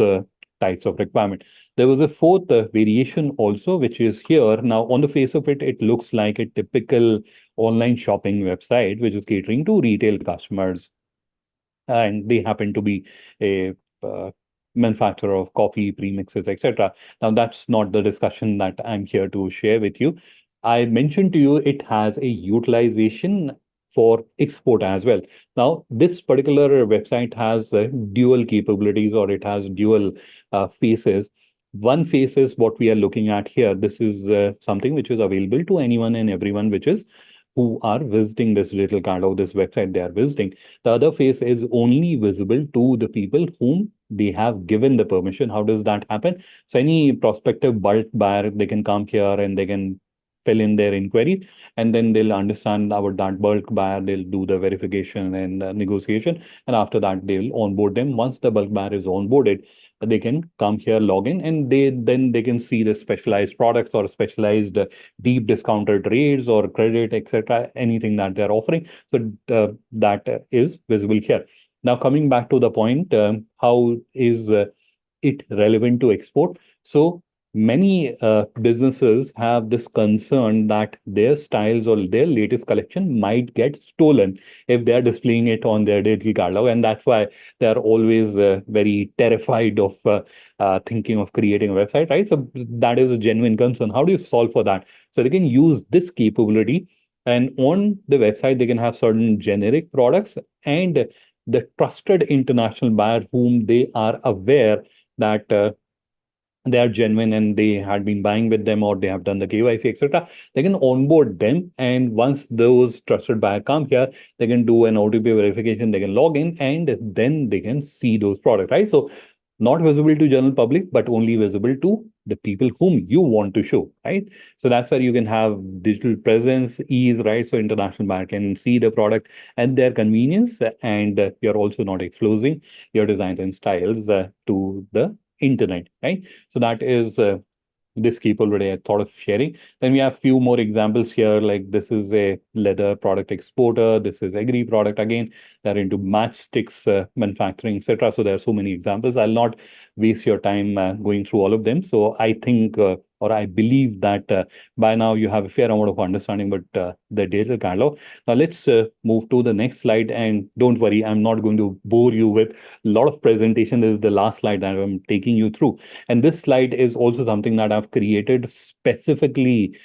types of requirement. There was a fourth variation also, which is here. Now, on the face of it, it looks like a typical online shopping website, which is catering to retail customers. And they happen to be a manufacturer of coffee, premixes, etc. Now, that's not the discussion that I'm here to share with you. I mentioned to you it has a utilization for export as well. Now, this particular website has dual capabilities, or it has dual faces. One face is what we are looking at here. This is something which is available to anyone and everyone, which is who are visiting this little catalog, this website they are visiting. The other face is only visible to the people whom they have given the permission. How does that happen? So any prospective bulk buyer, they can come here and they can fill in their inquiry, and then they'll understand about that bulk buyer. They'll do the verification and negotiation, and after that they'll onboard them. Once the bulk buyer is onboarded, they can come here, log in, and they can see the specialized products or specialized deep discounted rates or credit, etc., anything that they're offering. So that is visible here. Now, coming back to the point, how is it relevant to export? So many businesses have this concern that their styles or their latest collection might get stolen if they are displaying it on their digital catalog, and that's why they are always very terrified of thinking of creating a website, right? So that is a genuine concern. How do you solve for that? So they can use this capability, and on the website they can have certain generic products, and the trusted international buyer whom they are aware that they are genuine and they had been buying with them or they have done the KYC, etc. They can onboard them. And once those trusted buyer come here, they can do an OTP verification, they can log in, and then they can see those products, right? So not visible to general public, but only visible to the people whom you want to show, right? So that's where you can have digital presence, ease, right? So international buyer can see the product at their convenience, and you're also not exposing your designs and styles to the internet, right? So that is this keep already I thought of sharing. Then we have few more examples here, like this is a leather product exporter, this is agri product again, they're into matchsticks manufacturing, etc. So there are so many examples. I'll not waste your time going through all of them. So I think or I believe that by now you have a fair amount of understanding about the digital catalog. Now let's move to the next slide, and don't worry, I'm not going to bore you with a lot of presentation. This is the last slide that I'm taking you through. And this slide is also something that I've created specifically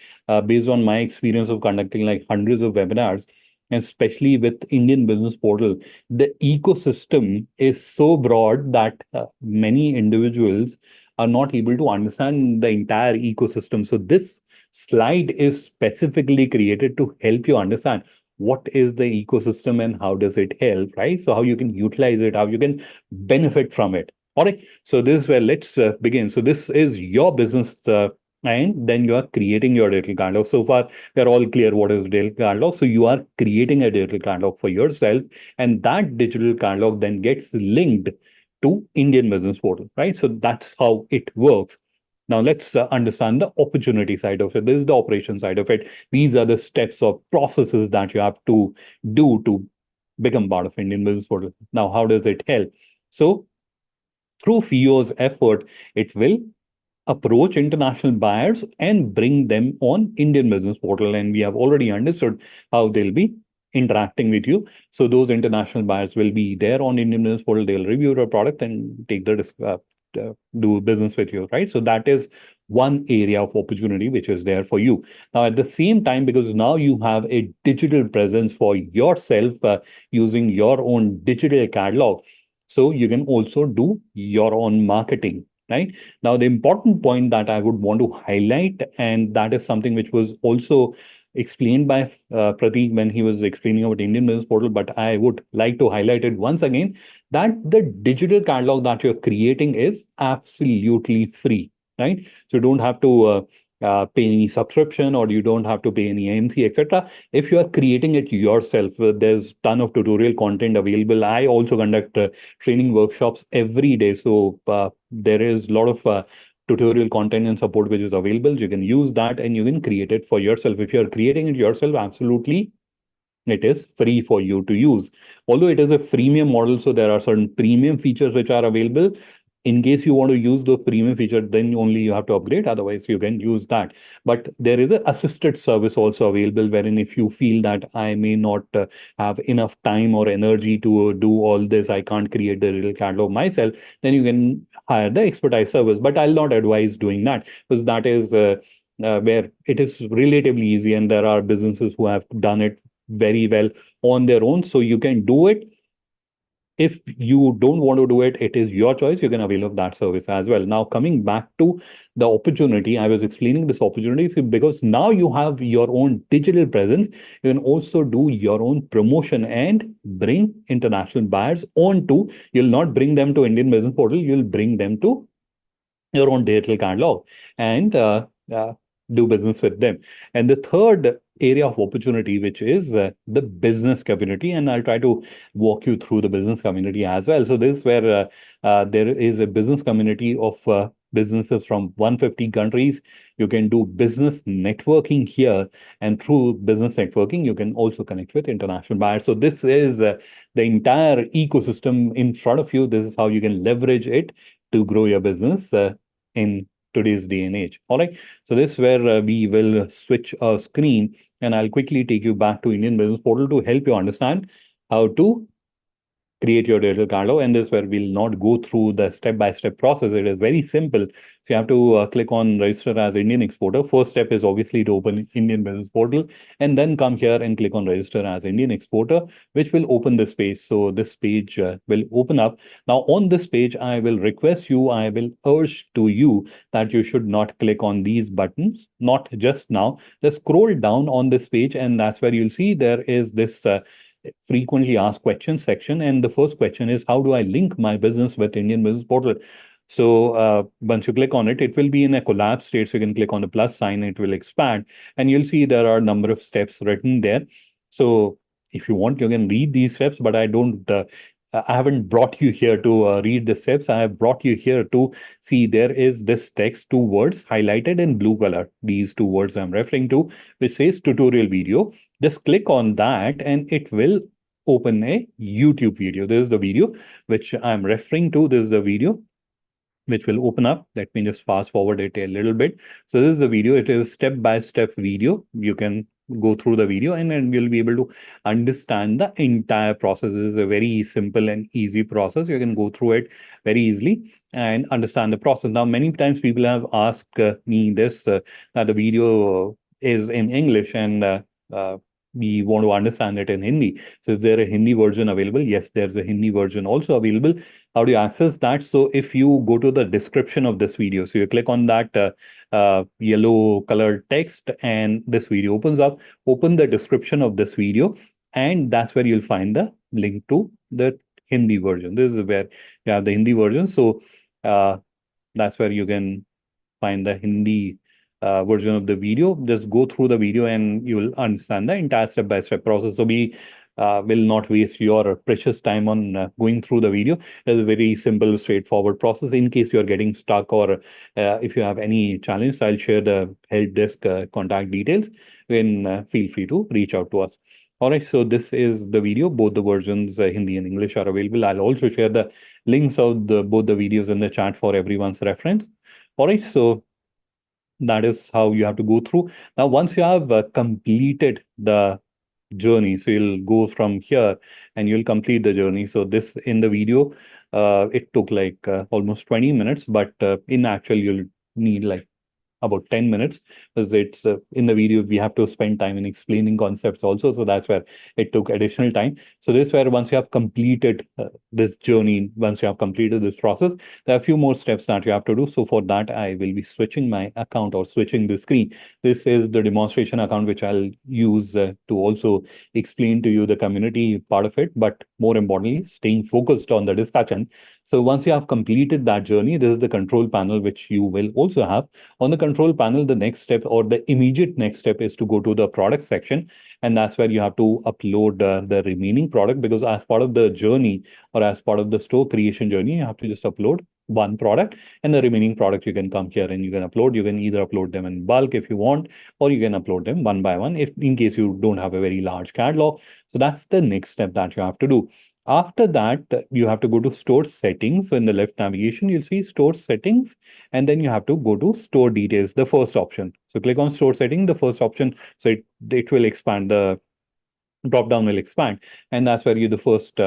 based on my experience of conducting like hundreds of webinars, and especially with Indian Business Portal. The ecosystem is so broad that many individuals are not able to understand the entire ecosystem. So this slide is specifically created to help you understand what is the ecosystem and how does it help, right? So how you can utilize it, how you can benefit from it. All right. So this is where let's begin. So this is your business, and then you are creating your digital catalog. So far, we are all clear what is digital catalog. So you are creating a digital catalog for yourself, and that digital catalog then gets linked to Indian Business Portal, right? So that's how it works. Now let's understand the opportunity side of it. This is the operation side of it. These are the steps or processes that you have to do to become part of Indian Business Portal. Now, how does it help? So through FIO's effort, it will approach international buyers and bring them on Indian Business Portal. And we have already understood how they'll be interacting with you. So those international buyers will be there on Indian Business Portal. They'll review your product and take the do business with you, right? So that is one area of opportunity which is there for you. Now, at the same time, because now you have a digital presence for yourself using your own digital catalog, so you can also do your own marketing, right? Now, the important point that I would want to highlight, and that is something which was also explained by Prateek when he was explaining about Indian Business Portal, but I would like to highlight it once again, that the digital catalog that you're creating is absolutely free, right? So you don't have to pay any subscription, or you don't have to pay any AMC, etc. If you are creating it yourself, there's ton of tutorial content available. I also conduct training workshops every day. So there is a lot of tutorial content and support which is available. You can use that and you can create it for yourself. If you're creating it yourself, absolutely it is free for you to use. Although it is a freemium model, so there are certain premium features which are available. In case you want to use the premium feature, then only you have to upgrade. Otherwise, you can use that. But there is an assisted service also available, wherein if you feel that I may not have enough time or energy to do all this, I can't create the real catalog myself, then you can hire the expertise service. But I'll not advise doing that, because that is where it is relatively easy, and there are businesses who have done it very well on their own. So you can do it. If you don't want to do it, it is your choice. You can avail of that service as well. Now, coming back to the opportunity, I was explaining this opportunity because now you have your own digital presence. You can also do your own promotion and bring international buyers onto. You'll not bring them to Indian Business Portal. You'll bring them to your own digital catalog and do business with them. And the third area of opportunity, which is the business community, and I'll try to walk you through the business community as well. So this is where there is a business community of businesses from 150 countries. You can do business networking here, and through business networking, you can also connect with international buyers. So this is the entire ecosystem in front of you. This is how you can leverage it to grow your business in today's day and age. All right. So this is where we will switch our screen, and I'll quickly take you back to Indian Business Portal to help you understand how to create your digital catalog. And this where we'll not go through the step-by-step process. It is very simple. So you have to click on register as Indian exporter. First step is obviously to open Indian business portal and then come here and click on register as Indian exporter, which will open this page. So this page will open up. Now on this page, I will request you, I will urge to you that you should not click on these buttons, not just now. Just scroll down on this page, and that's where you'll see there is this frequently asked questions section. And the first question is, how do I link my business with Indian Business Portal? So once you click on it, it will be in a collapse state. So you can click on the plus sign, it will expand, and you'll see there are a number of steps written there. So if you want, you can read these steps, but I haven't brought you here to read the steps. I have brought you here to see there is this text, two words highlighted in blue color. These two words I'm referring to, which says tutorial video. Just click on that and it will open a YouTube video. This is the video which I'm referring to. This is the video which will open up. Let me just fast forward it a little bit. So this is the video. It is step-by-step video. You can go through the video and then you'll be able to understand the entire process. This is a very simple and easy process. You can go through it very easily and understand the process. Now, many times people have asked me this, that the video is in English and we want to understand it in Hindi. So is there a Hindi version available? Yes, there's a Hindi version also available. How do you access that? So if you go to the description of this video, so you click on that yellow colored text and this video opens up, open the description of this video, and that's where you'll find the link to the Hindi version. This is where you have the Hindi version. So that's where you can find the Hindi version of the video. Just go through the video and you will understand the entire step-by-step process. So we will not waste your precious time on going through the video. It's a very simple, straightforward process. In case you're getting stuck or if you have any challenge, I'll share the help desk contact details. Then feel free to reach out to us. All right, so this is the video. Both the versions, Hindi and English, are available. I'll also share the links of both the videos in the chat for everyone's reference. All right, so that is how you have to go through. Now, once you have completed the journey, so you'll go from here and you'll complete the journey. So this in the video, it took like almost 20 minutes, but in actual, you'll need like about 10 minutes because it's in the video we have to spend time in explaining concepts also, so that's where it took additional time. So this where once you have completed this journey, once you have completed this process, there are a few more steps that you have to do. So for that I will be switching my account or switching the screen. This is the demonstration account which I'll use to also explain to you the community part of it, but more importantly staying focused on the discussion. So once you have completed that journey, this is the control panel which you will also have. On the control panel, the next step or the immediate next step is to go to the product section. And that's where you have to upload the remaining product, because as part of the journey or as part of the store creation journey, you have to just upload one product, and the remaining product you can come here and you can upload. You can either upload them in bulk if you want, or you can upload them one by one if in case you don't have a very large catalog. So that's the next step that you have to do. After that, you have to go to store settings. So in the left navigation, you'll see store settings, and then you have to go to store details, the first option. So click on store setting, the first option. So it will expand, the drop down will expand. And that's where you the first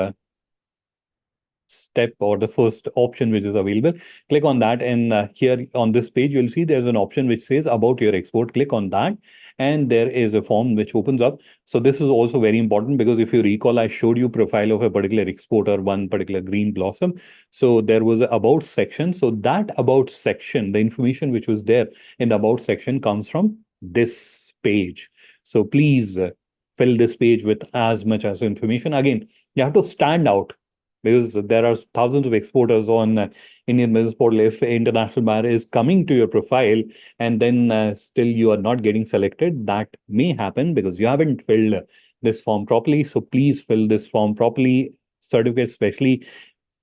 step or the first option which is available. Click on that, and here on this page you'll see there's an option which says about your export. Click on that and there is a form which opens up. So this is also very important, because if you recall, I showed you profile of a particular exporter, one particular Green Blossom. So there was an about section. So that about section, the information which was there in the about section comes from this page. So please fill this page with as much as information. Again, you have to stand out, because there are thousands of exporters on Indian Business Portal. If an international buyer is coming to your profile and then still you are not getting selected, that may happen because you haven't filled this form properly. So please fill this form properly. Certificates, especially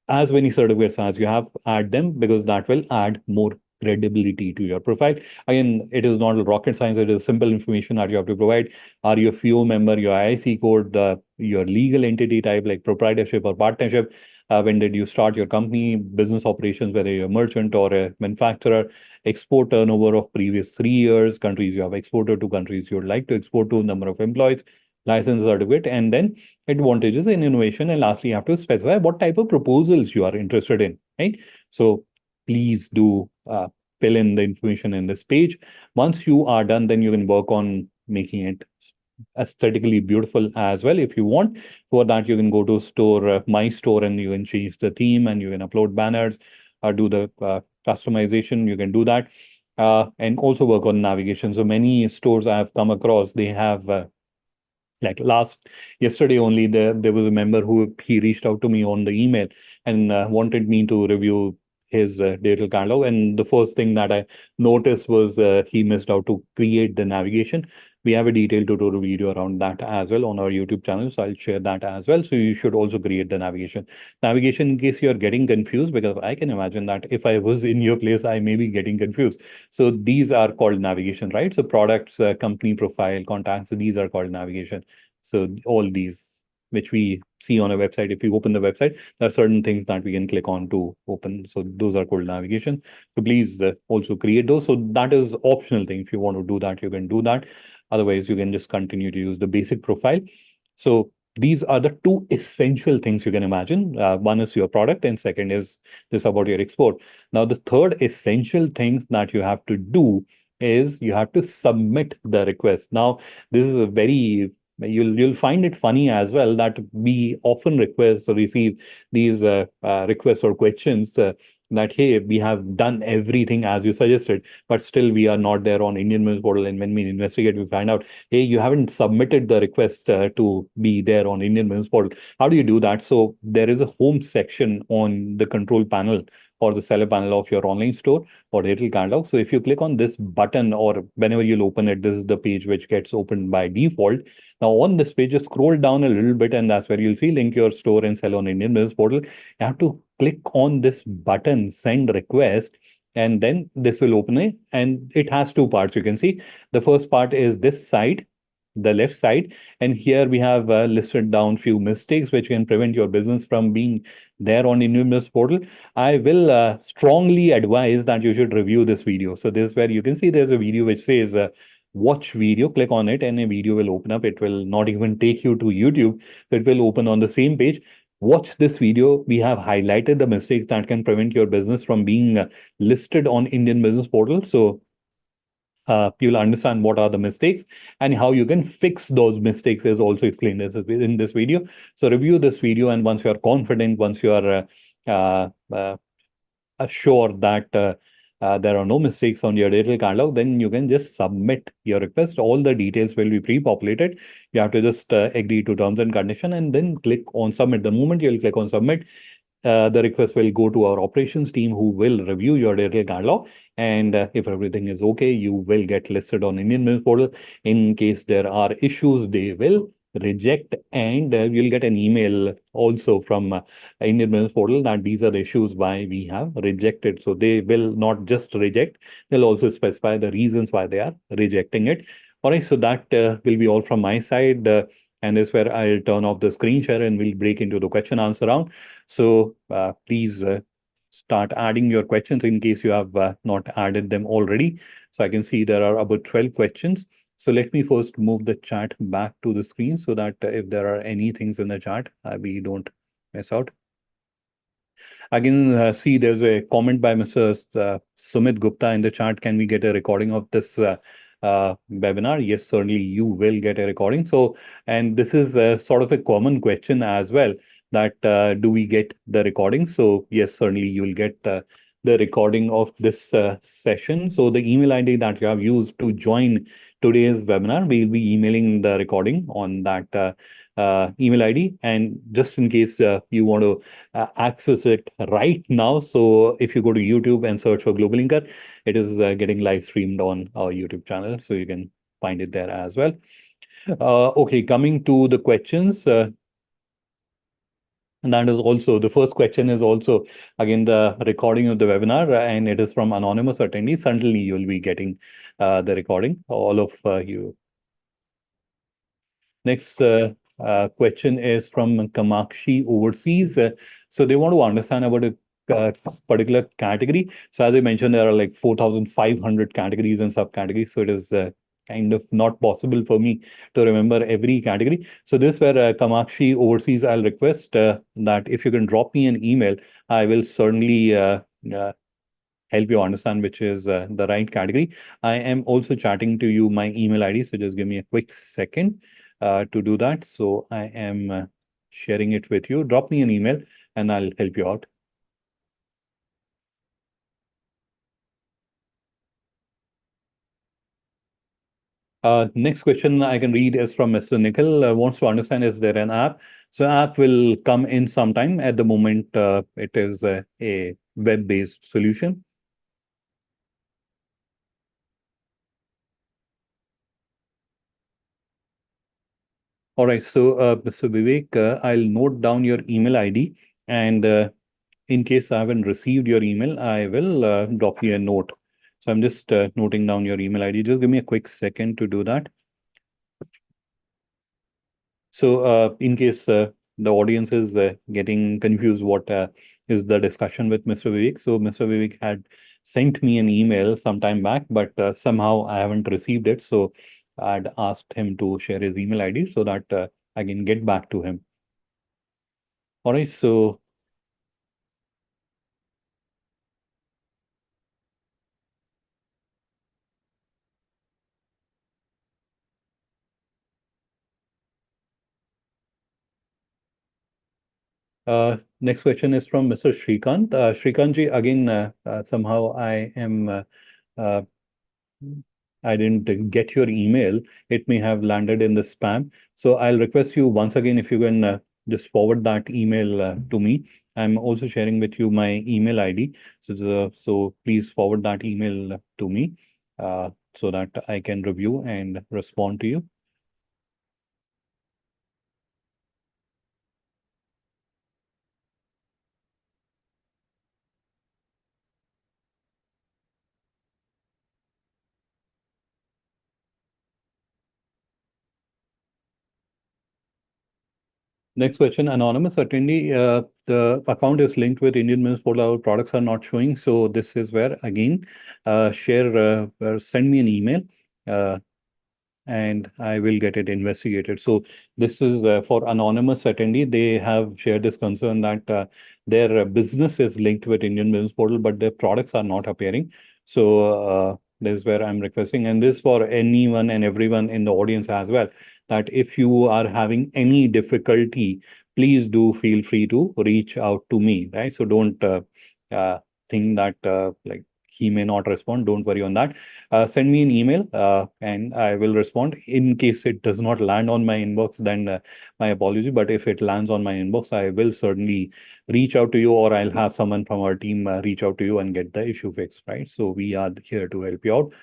as many certificates as you have, add them, because that will add more credibility to your profile. Again, it is not rocket science. It is simple information that you have to provide. Are you a FIO member, your IIC code, your legal entity type like proprietorship or partnership, when did you start your company, business operations, whether you're a merchant or a manufacturer, export turnover of previous 3 years, countries you have exported to, countries you would like to export to, number of employees, license certificate, and then advantages in innovation. And lastly, you have to specify what type of proposals you are interested in, right? So please do fill in the information in this page. Once you are done, then you can work on making it aesthetically beautiful as well. If you want, for that, you can go to store, my store, and you can change the theme and you can upload banners or do the customization. You can do that. And also work on navigation. So many stores I have come across, they have like yesterday only, there was a member who he reached out to me on the email and wanted me to review his digital catalog. And the first thing that I noticed was he missed out to create the navigation. We have a detailed tutorial video around that as well on our YouTube channel, so I'll share that as well. So you should also create the navigation in case you're getting confused, because I can imagine that if I was in your place, I may be getting confused. So these are called navigation, right? So products, company profile, contacts, so these are called navigation. So all these which we see on a website, if we open the website, there are certain things that we can click on to open. So those are called navigation. So please also create those. So that is optional thing. If you want to do that, you can do that. Otherwise, you can just continue to use the basic profile. So these are the two essential things you can imagine. One is your product, and second is this about your export. Now, the third essential things that you have to do is you have to submit the request. Now, this is a very, you'll find it funny as well that we often request or receive these requests or questions that, hey, we have done everything as you suggested, but still we are not there on Indian Business Portal. And when we investigate, we find out, hey, you haven't submitted the request to be there on Indian Business Portal. How do you do that? So there is a home section on the control panel or the seller panel of your online store or digital catalog. So if you click on this button, or whenever you'll open it, this is the page which gets opened by default. Now on this page, just scroll down a little bit, and that's where you'll see link your store and sell on Indian Business Portal. You have to click on this button, send request, and then this will open it. And it has two parts. You can see the first part is this side, the left side, and here we have listed down few mistakes which can prevent your business from being there on Indian Business Portal. I will strongly advise that you should review this video. So this is where you can see there's a video which says watch video. Click on it and a video will open up. It will not even take you to YouTube. It will open on the same page. Watch this video. We have highlighted the mistakes that can prevent your business from being listed on Indian Business Portal. So you'll understand what are the mistakes and how you can fix those mistakes is also explained in this video. So review this video, and once you are confident, once you are assured that there are no mistakes on your digital catalog, then you can just submit your request. All the details will be pre-populated. You have to just agree to terms and condition and then click on submit. The moment you'll click on submit, the request will go to our operations team, who will review your digital catalog. And if everything is okay, you will get listed on Indian Business Portal. In case there are issues, they will reject, and you'll get an email also from Indian Business Portal that these are the issues why we have rejected. So they will not just reject, they'll also specify the reasons why they are rejecting it. All right, so that will be all from my side. And this is where I'll turn off the screen share and we'll break into the question answer round. So please start adding your questions in case you have not added them already. So I can see there are about 12 questions. So let me first move the chat back to the screen so that if there are any things in the chat, we don't miss out. I can see there's a comment by Mr. Sumit Gupta in the chat. Can we get a recording of this webinar? Yes, certainly you will get a recording. So, and this is sort of a common question as well, that do we get the recording? So yes, certainly you'll get the recording of this session. So the email ID that you have used to join today's webinar, we'll be emailing the recording on that email ID. And just in case you want to access it right now, so if you go to YouTube and search for Globalinker, it is getting live streamed on our YouTube channel, so you can find it there as well. Okay, coming to the questions. And that is also, the first question is also, again, the recording of the webinar, and it is from anonymous attendee. Certainly, you'll be getting the recording, all of you. Next question is from Kamakshi Overseas. So they want to understand about a particular category. So as I mentioned, there are like 4,500 categories and subcategories. So it is kind of not possible for me to remember every category. So this where Kamakshi oversees, I'll request that if you can drop me an email, I will certainly uh, help you understand which is the right category. I am also chatting to you my email ID, so just give me a quick second to do that. So I am sharing it with you. Drop me an email and I'll help you out. Next question I can read is from Mr. Nikhil. Wants to understand, is there an app? So app will come in sometime. At the moment, it is a web-based solution. All right. So, Mr. Vivek, I'll note down your email ID, and in case I haven't received your email, I will drop you a note. So I'm just noting down your email ID. Just give me a quick second to do that. So, in case the audience is getting confused, what is the discussion with Mr. Vivek? So, Mr. Vivek had sent me an email some time back, but somehow I haven't received it. So, I'd asked him to share his email ID so that I can get back to him. All right. So, next question is from Mr. Shrikant. Shrikant ji, again, somehow uh, I didn't get your email. It may have landed in the spam. So I'll request you once again if you can just forward that email to me. I'm also sharing with you my email ID. So please forward that email to me so that I can review and respond to you. Next question, anonymous attendee. The account is linked with Indian Business Portal. Our products are not showing. So this is where again, send me an email and I will get it investigated. So this is for anonymous attendee. They have shared this concern that their business is linked with Indian Business Portal, but their products are not appearing. So this is where I'm requesting, and this for anyone and everyone in the audience as well, that if you are having any difficulty, please do feel free to reach out to me, right? So don't uh, think that like he may not respond. Don't worry on that. Send me an email and I will respond. In case it does not land on my inbox, then my apology. But if it lands on my inbox, I will certainly reach out to you, or I'll have someone from our team reach out to you and get the issue fixed, right? So we are here to help you out.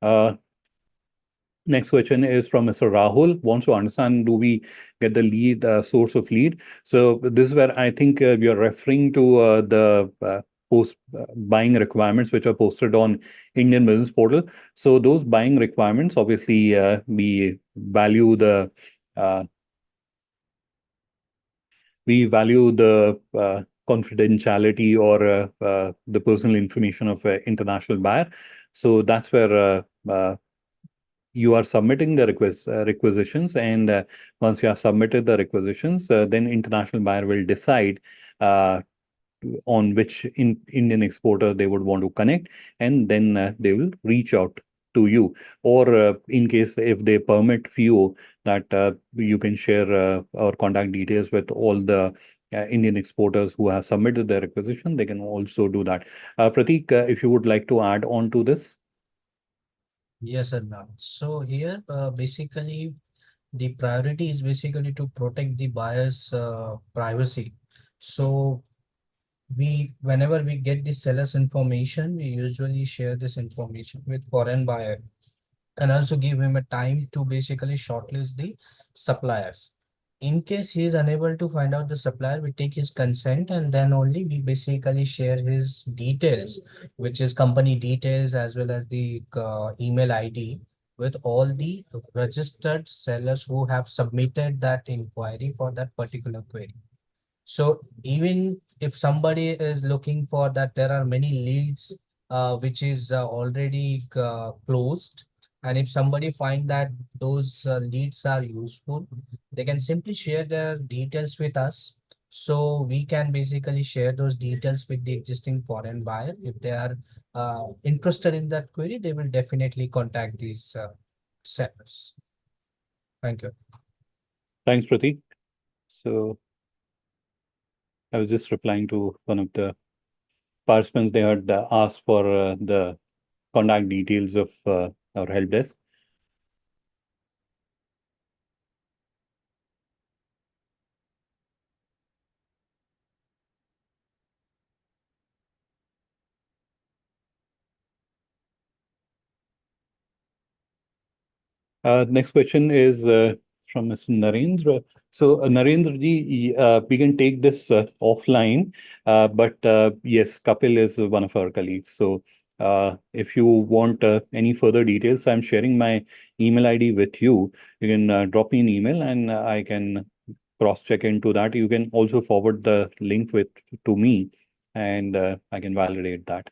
Uh, Next question is from Mr. Rahul. Wants to understand, do we get the lead source of lead? So this is where I think we are referring to the post buying requirements which are posted on Indian Business Portal. So those buying requirements, obviously, uh, we value the confidentiality or the personal information of an international buyer. So that's where you are submitting the requisitions, and once you have submitted the requisitions, then international buyer will decide on which Indian exporter they would want to connect, and then they will reach out to you. Or in case if they permit few, that you can share our contact details with all the Indian exporters who have submitted their requisition, they can also do that. Prateek, if you would like to add on to this. Yes, Adnan. So here, basically, the priority is basically to protect the buyer's privacy. So whenever we get the seller's information, we usually share this information with foreign buyer and also give him a time to basically shortlist the suppliers. In case he is unable to find out the supplier, we take his consent and then only we basically share his details, which is company details as well as the email ID with all the registered sellers who have submitted that inquiry for that particular query. So even if somebody is looking for that, there are many leads which is already closed, and if somebody find that those leads are useful, they can simply share their details with us, so we can basically share those details with the existing foreign buyer. If they are interested in that query, they will definitely contact these sellers. Thank you. Thanks, Pratik. So I was just replying to one of the participants. They had asked for the contact details of our help desk. Next question is from Mr. Narendra. So, Narendra ji, we can take this offline, but yes, Kapil is one of our colleagues. So, if you want any further details, I'm sharing my email ID with you. You can drop me an email and I can cross-check into that. You can also forward the link to me and I can validate that.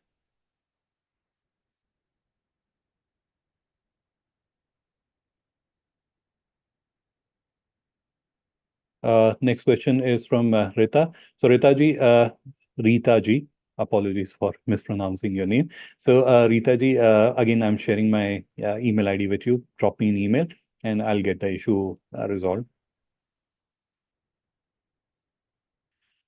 Next question is from Rita. So Rita ji, apologies for mispronouncing your name. So Rita ji, again, I'm sharing my email ID with you. Drop me an email and I'll get the issue resolved.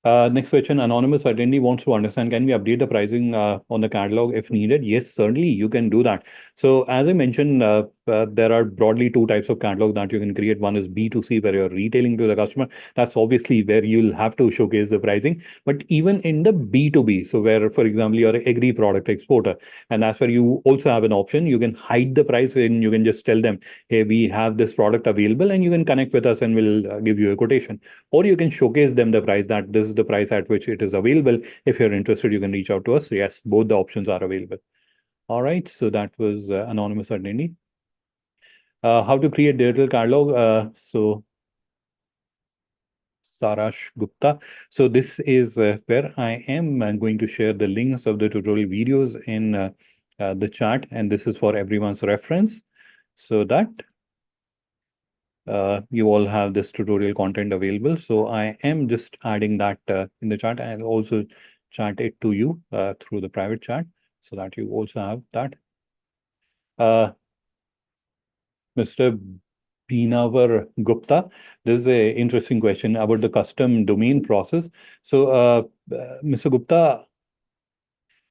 Next question, anonymous attendee wants to understand, can we update the pricing on the catalog if needed? Yes, certainly you can do that. So as I mentioned, there are broadly two types of catalog that you can create. One is B2C, where you're retailing to the customer. That's obviously where you'll have to showcase the pricing. But even in the B2B, so where, for example, you're an agri product exporter, and that's where you also have an option. You can hide the price and you can just tell them, hey, we have this product available, and you can connect with us and we'll give you a quotation. Or you can showcase them the price, that this is the price at which it is available. If you're interested, you can reach out to us. Yes, both the options are available. All right, so that was anonymous attendee. How to create digital catalog? So Sarash Gupta. So this is where I am going to share the links of the tutorial videos in the chat, and this is for everyone's reference, so that you all have this tutorial content available. So I am just adding that in the chat. I'll also chat it to you through the private chat so that you also have that. Mr. Binavar Gupta, this is an interesting question about the custom domain process. So, Mr. Gupta,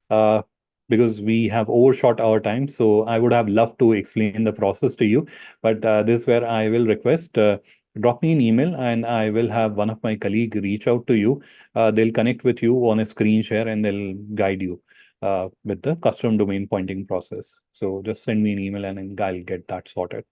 uh, because we have overshot our time, so I would have loved to explain the process to you, but this is where I will request, drop me an email and I will have one of my colleague reach out to you. They'll connect with you on a screen share and they'll guide you with the custom domain pointing process. So just send me an email and I'll get that sorted.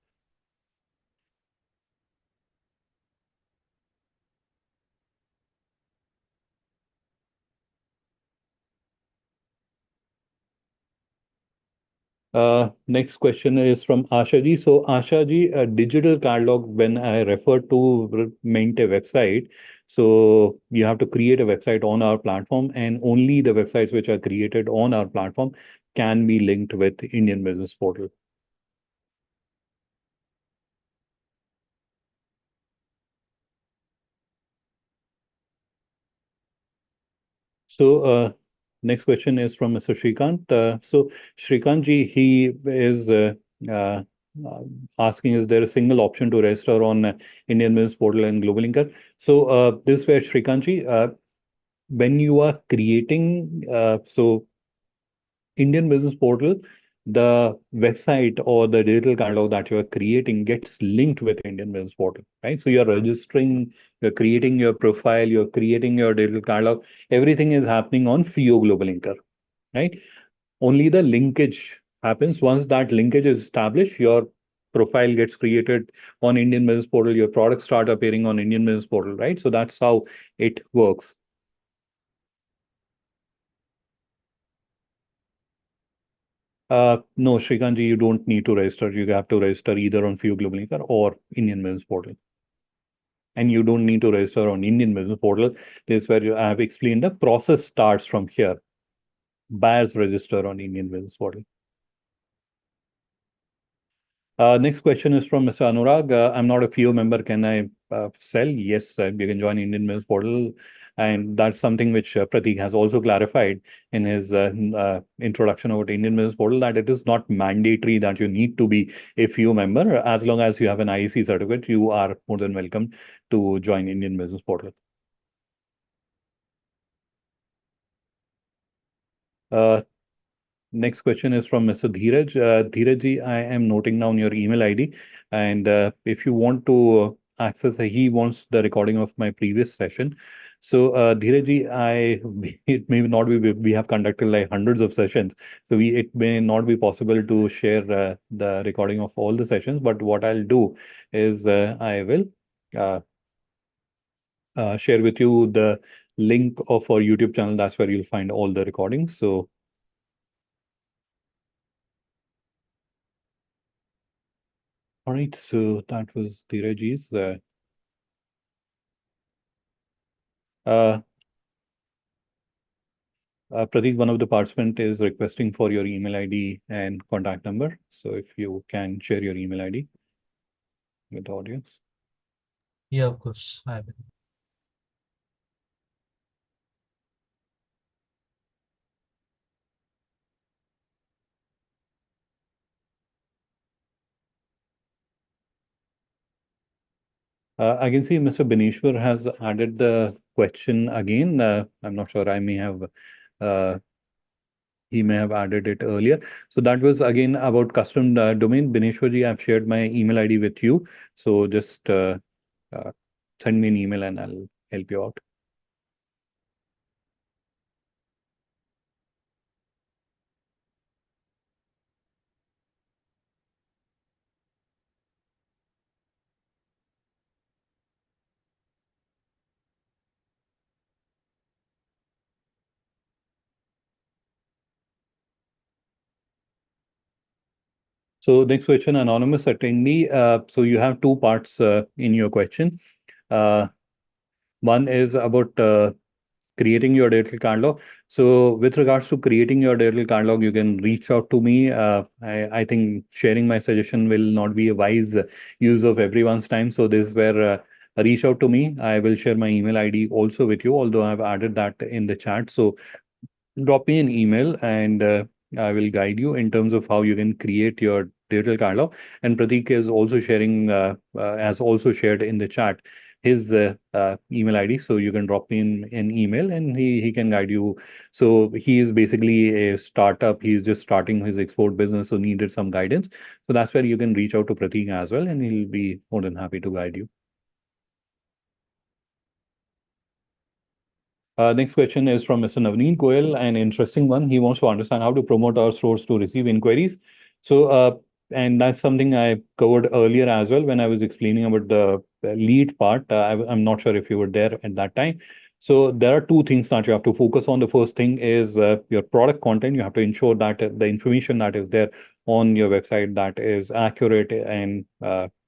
Next question is from Asha ji. So Asha ji, a digital catalog, when I refer to Mente website, so you have to create a website on our platform, and only the websites which are created on our platform can be linked with Indian Business Portal. So next question is from Mr. Shrikant. So Shrikant ji, he is uh, asking, is there a single option to register on Indian Business Portal and Global Linker? So this way, Shrikant ji, when you are creating, so Indian Business Portal, the website or the digital catalog that you are creating gets linked with Indian Business Portal, right? So you're registering, you're creating your profile, you're creating your digital catalog. Everything is happening on FIO Global Linker, right? Only the linkage happens. Once that linkage is established, your profile gets created on Indian Business Portal, your products start appearing on Indian Business Portal, right? So that's how it works. No, Srikanji, you don't need to register. You have to register either on FIO Global Linker or Indian Business Portal. and you don't need to register on Indian Business Portal. This is where I have explained the process starts from here. Buyers register on Indian Business Portal. Next question is from Mr. Anurag. I'm not a FIO member. Can I sell? Yes, you can join Indian Business Portal. And that's something which Prateek has also clarified in his introduction about Indian Business Portal, that it is not mandatory that you need to be a FIO member. As long as you have an IEC certificate, you are more than welcome to join Indian Business Portal. Next question is from Mr. Dheeraj. Dheeraj, I am noting down your email ID. And if you want to access, he wants the recording of my previous session. So, Dheeraj, it may not be, we have conducted like hundreds of sessions. So it may not be possible to share the recording of all the sessions. But what I'll do is I will share with you the link of our YouTube channel. That's where you'll find all the recordings. So, all right, so that was Dheeraj's. Prateek, one of the participants is requesting for your email ID and contact number. So if you can share your email ID with the audience. Yeah, of course, I will. I can see Mr. Bineshwar has added the question again. I'm not sure. He may have added it earlier. So that was again about custom domain. Bineshwarji, I've shared my email ID with you. So just send me an email and I'll help you out. So next question, anonymous attendee. So you have two parts in your question. One is about creating your digital catalog. So with regards to creating your digital catalog, you can reach out to me. I think sharing my suggestion will not be a wise use of everyone's time. So this is where reach out to me. I will share my email ID also with you, although I've added that in the chat. So drop me an email and I will guide you in terms of how you can create your digital catalog. And Prateek is also sharing, has also shared in the chat his email ID. So you can drop me in an email and he can guide you. So he is basically a startup. He's just starting his export business, so needed some guidance. So that's where you can reach out to Prateek as well, and he'll be more than happy to guide you. Next question is from Mr. Navneen Goyal, an interesting one. He wants to understand how to promote our stores to receive inquiries. So, and that's something I covered earlier as well when I was explaining about the lead part. I'm not sure if you were there at that time. So there are two things that you have to focus on. The first thing is your product content. You have to ensure that the information that is there on your website that is accurate and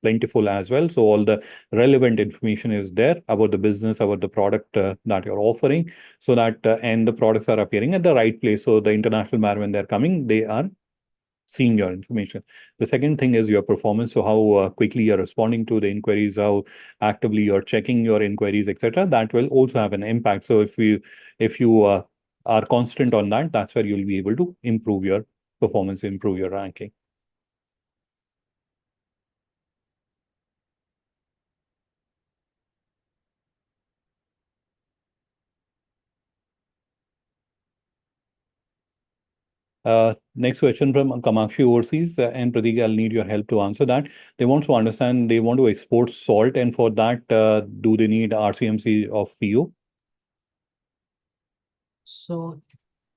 plentiful as well. So all the relevant information is there about the business, about the product that you're offering, so that and the products are appearing at the right place. So the international buyer, when they're coming, they are seeing your information. The second thing is your performance. So how quickly you're responding to the inquiries, how actively you're checking your inquiries, etc. That will also have an impact. So if you are constant on that, that's where you'll be able to improve your performance, improve your ranking. Next question from Kamakshi Overseas, and Pradeep, I'll need your help to answer that. They want to understand, they want to export salt, and for that, do they need RCMC of FIO? So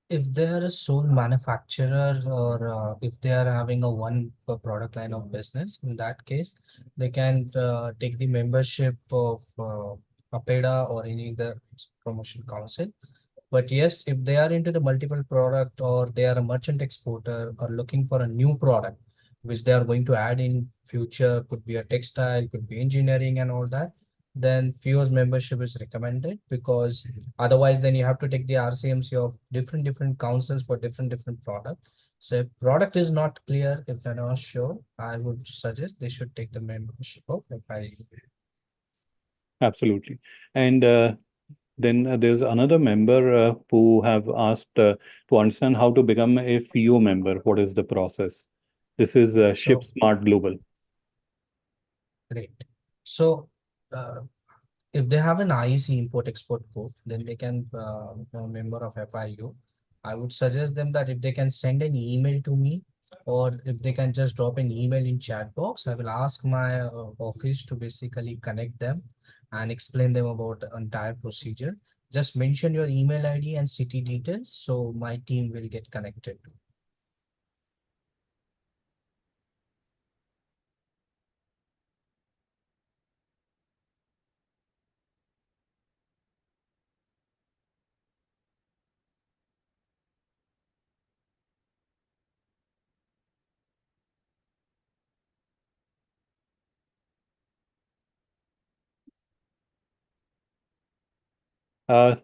if they are a sole manufacturer or if they are having a one product line of business, in that case, they can take the membership of APEDA or any other promotion council. But yes, if they are into the multiple product or they are a merchant exporter or looking for a new product, which they are going to add in future, could be a textile, could be engineering and all that, then FIO's membership is recommended, because otherwise then you have to take the RCMC of different councils for different product. So if product is not clear, if they're not sure, I would suggest they should take the membership of FIU. Absolutely. And then there's another member who have asked to understand how to become a FIO member. What is the process? This is So ShipSmart Global. great. So if they have an IEC import export code, then they can become a member of FIU. I would suggest them that if they can send an email to me, or if they can just drop an email in chat box, I will ask my office to basically connect them and explain them about the entire procedure. Just mention your email ID and city details, so my team will get connected.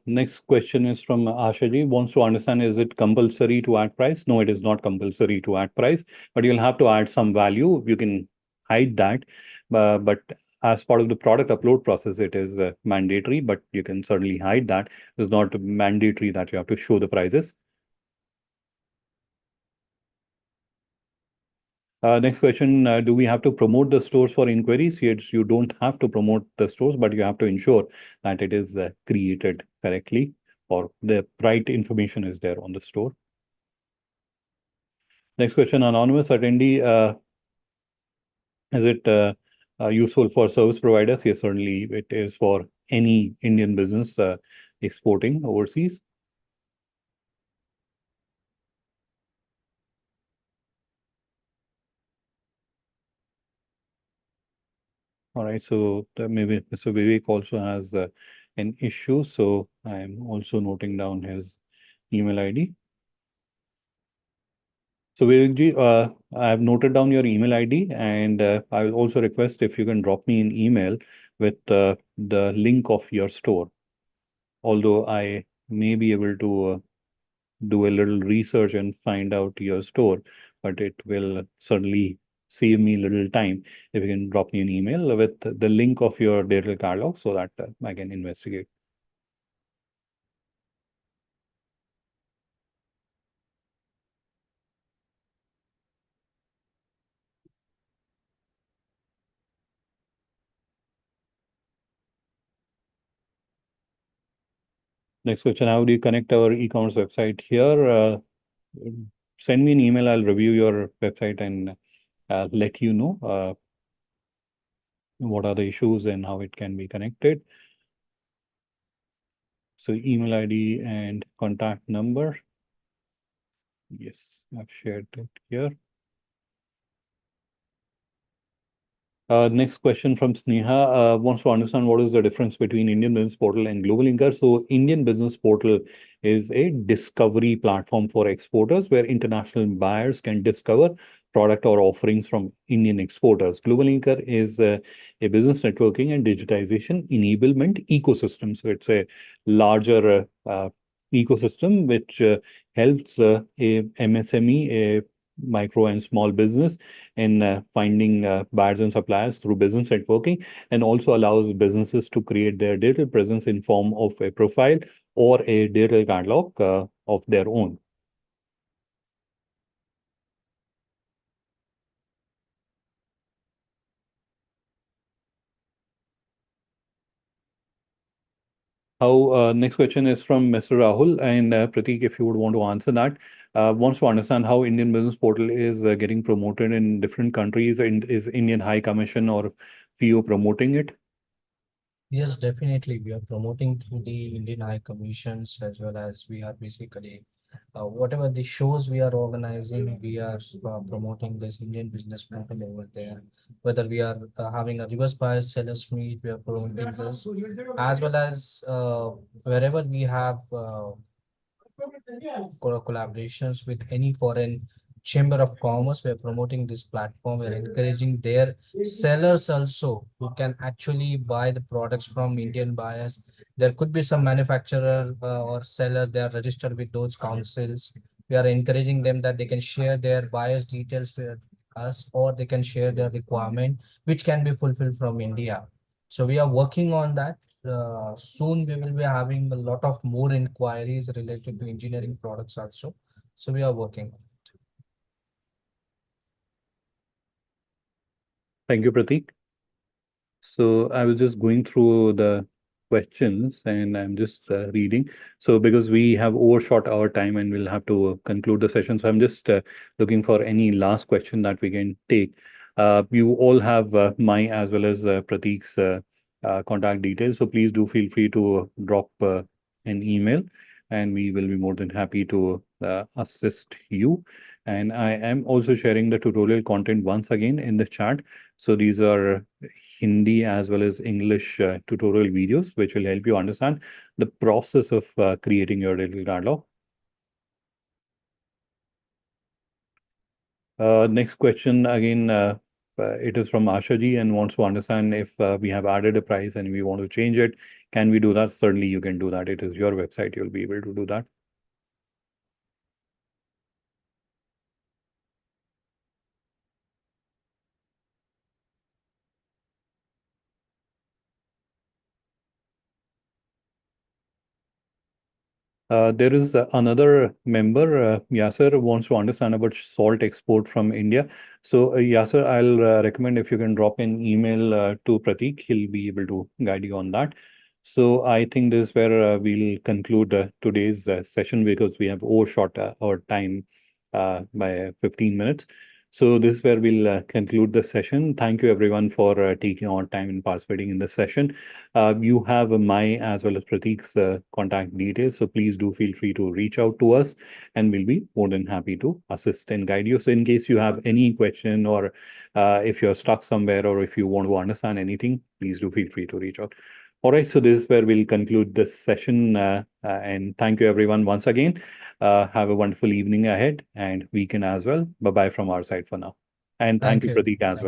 Next question is from Ashaji. Wants to understand, is it compulsory to add price? No, it is not compulsory to add price, but you'll have to add some value. You can hide that, but as part of the product upload process, it is mandatory, but you can certainly hide that. It's not mandatory that you have to show the prices. Next question, do we have to promote the stores for inquiries? Yes, you don't have to promote the stores, but you have to ensure that it is created correctly or the right information is there on the store. Next question, anonymous attendee, is it useful for service providers? Yes, certainly it is for any Indian business exporting overseas. All right, so maybe Mr. Vivek also has an issue, so I'm also noting down his email ID. So Vivekji, I have noted down your email ID, and I will also request if you can drop me an email with the link of your store. Although I may be able to do a little research and find out your store, but it will certainly save me a little time if you can drop me an email with the link of your digital catalog so that I can investigate. Next question, how do you connect our e-commerce website here? Send me an email, I'll review your website and let you know what are the issues and how it can be connected. So email ID and contact number. Yes, I've shared it here. Next question from Sneha wants to understand what is the difference between Indian Business Portal and Global Inker. So Indian Business Portal is a discovery platform for exporters where international buyers can discover product or offerings from Indian exporters. Global Inker is a business networking and digitization enablement ecosystem. So it's a larger ecosystem which helps a MSME, a micro and small business in finding buyers and suppliers through business networking, and also allows businesses to create their digital presence in form of a profile or a digital catalog of their own. How next question is from Mr. Rahul and Pratik, if you would want to answer that, wants to understand how Indian Business Portal is getting promoted in different countries, and is Indian High Commission or FIO promoting it? Yes, definitely. We are promoting through the Indian High Commissions, as well as we are basically whatever the shows we are organizing, we are promoting this Indian business portal over there. Whether we are having a reverse bias sellers meet, we are promoting this, as well as wherever we have collaborations with any foreign Chamber of Commerce. We are promoting this platform. We are encouraging their sellers also who can actually buy the products from Indian buyers. There could be some manufacturer or sellers, they are registered with those councils. We are encouraging them that they can share their buyers details with us, or they can share their requirement which can be fulfilled from India. So we are working on that. Soon we will be having a lot of more inquiries related to engineering products also. So we are working. Thank you, Pratik. So I was just going through the questions and I'm just reading. So because we have overshot our time and we'll have to conclude the session, so I'm just looking for any last question that we can take. You all have my as well as Pratik's contact details, so please do feel free to drop an email, and we will be more than happy to assist you. And I am also sharing the tutorial content once again in the chat. So these are Hindi as well as English tutorial videos, which will help you understand the process of creating your digital catalog. Next question again, it is from Asha ji and wants to understand if we have added a price and we want to change it. Can we do that? Certainly, you can do that. It is your website. You'll be able to do that. There is another member, Yasser, wants to understand about salt export from India. So, Yasser, I'll recommend if you can drop an email to Pratik, he'll be able to guide you on that. So, I think this is where we'll conclude today's session because we have overshot our time by 15 minutes. So, this is where we'll conclude the session. Thank you, everyone, for taking our time and participating in this session. You have my as well as Pratik's contact details. So please do feel free to reach out to us and we'll be more than happy to assist and guide you. So in case you have any question or if you're stuck somewhere or if you want to understand anything, please do feel free to reach out. All right, so this is where we'll conclude this session. And thank you everyone once again. Have a wonderful evening ahead and weekend as well. Bye-bye from our side for now. And thank Thank you, you. Pratik, as well.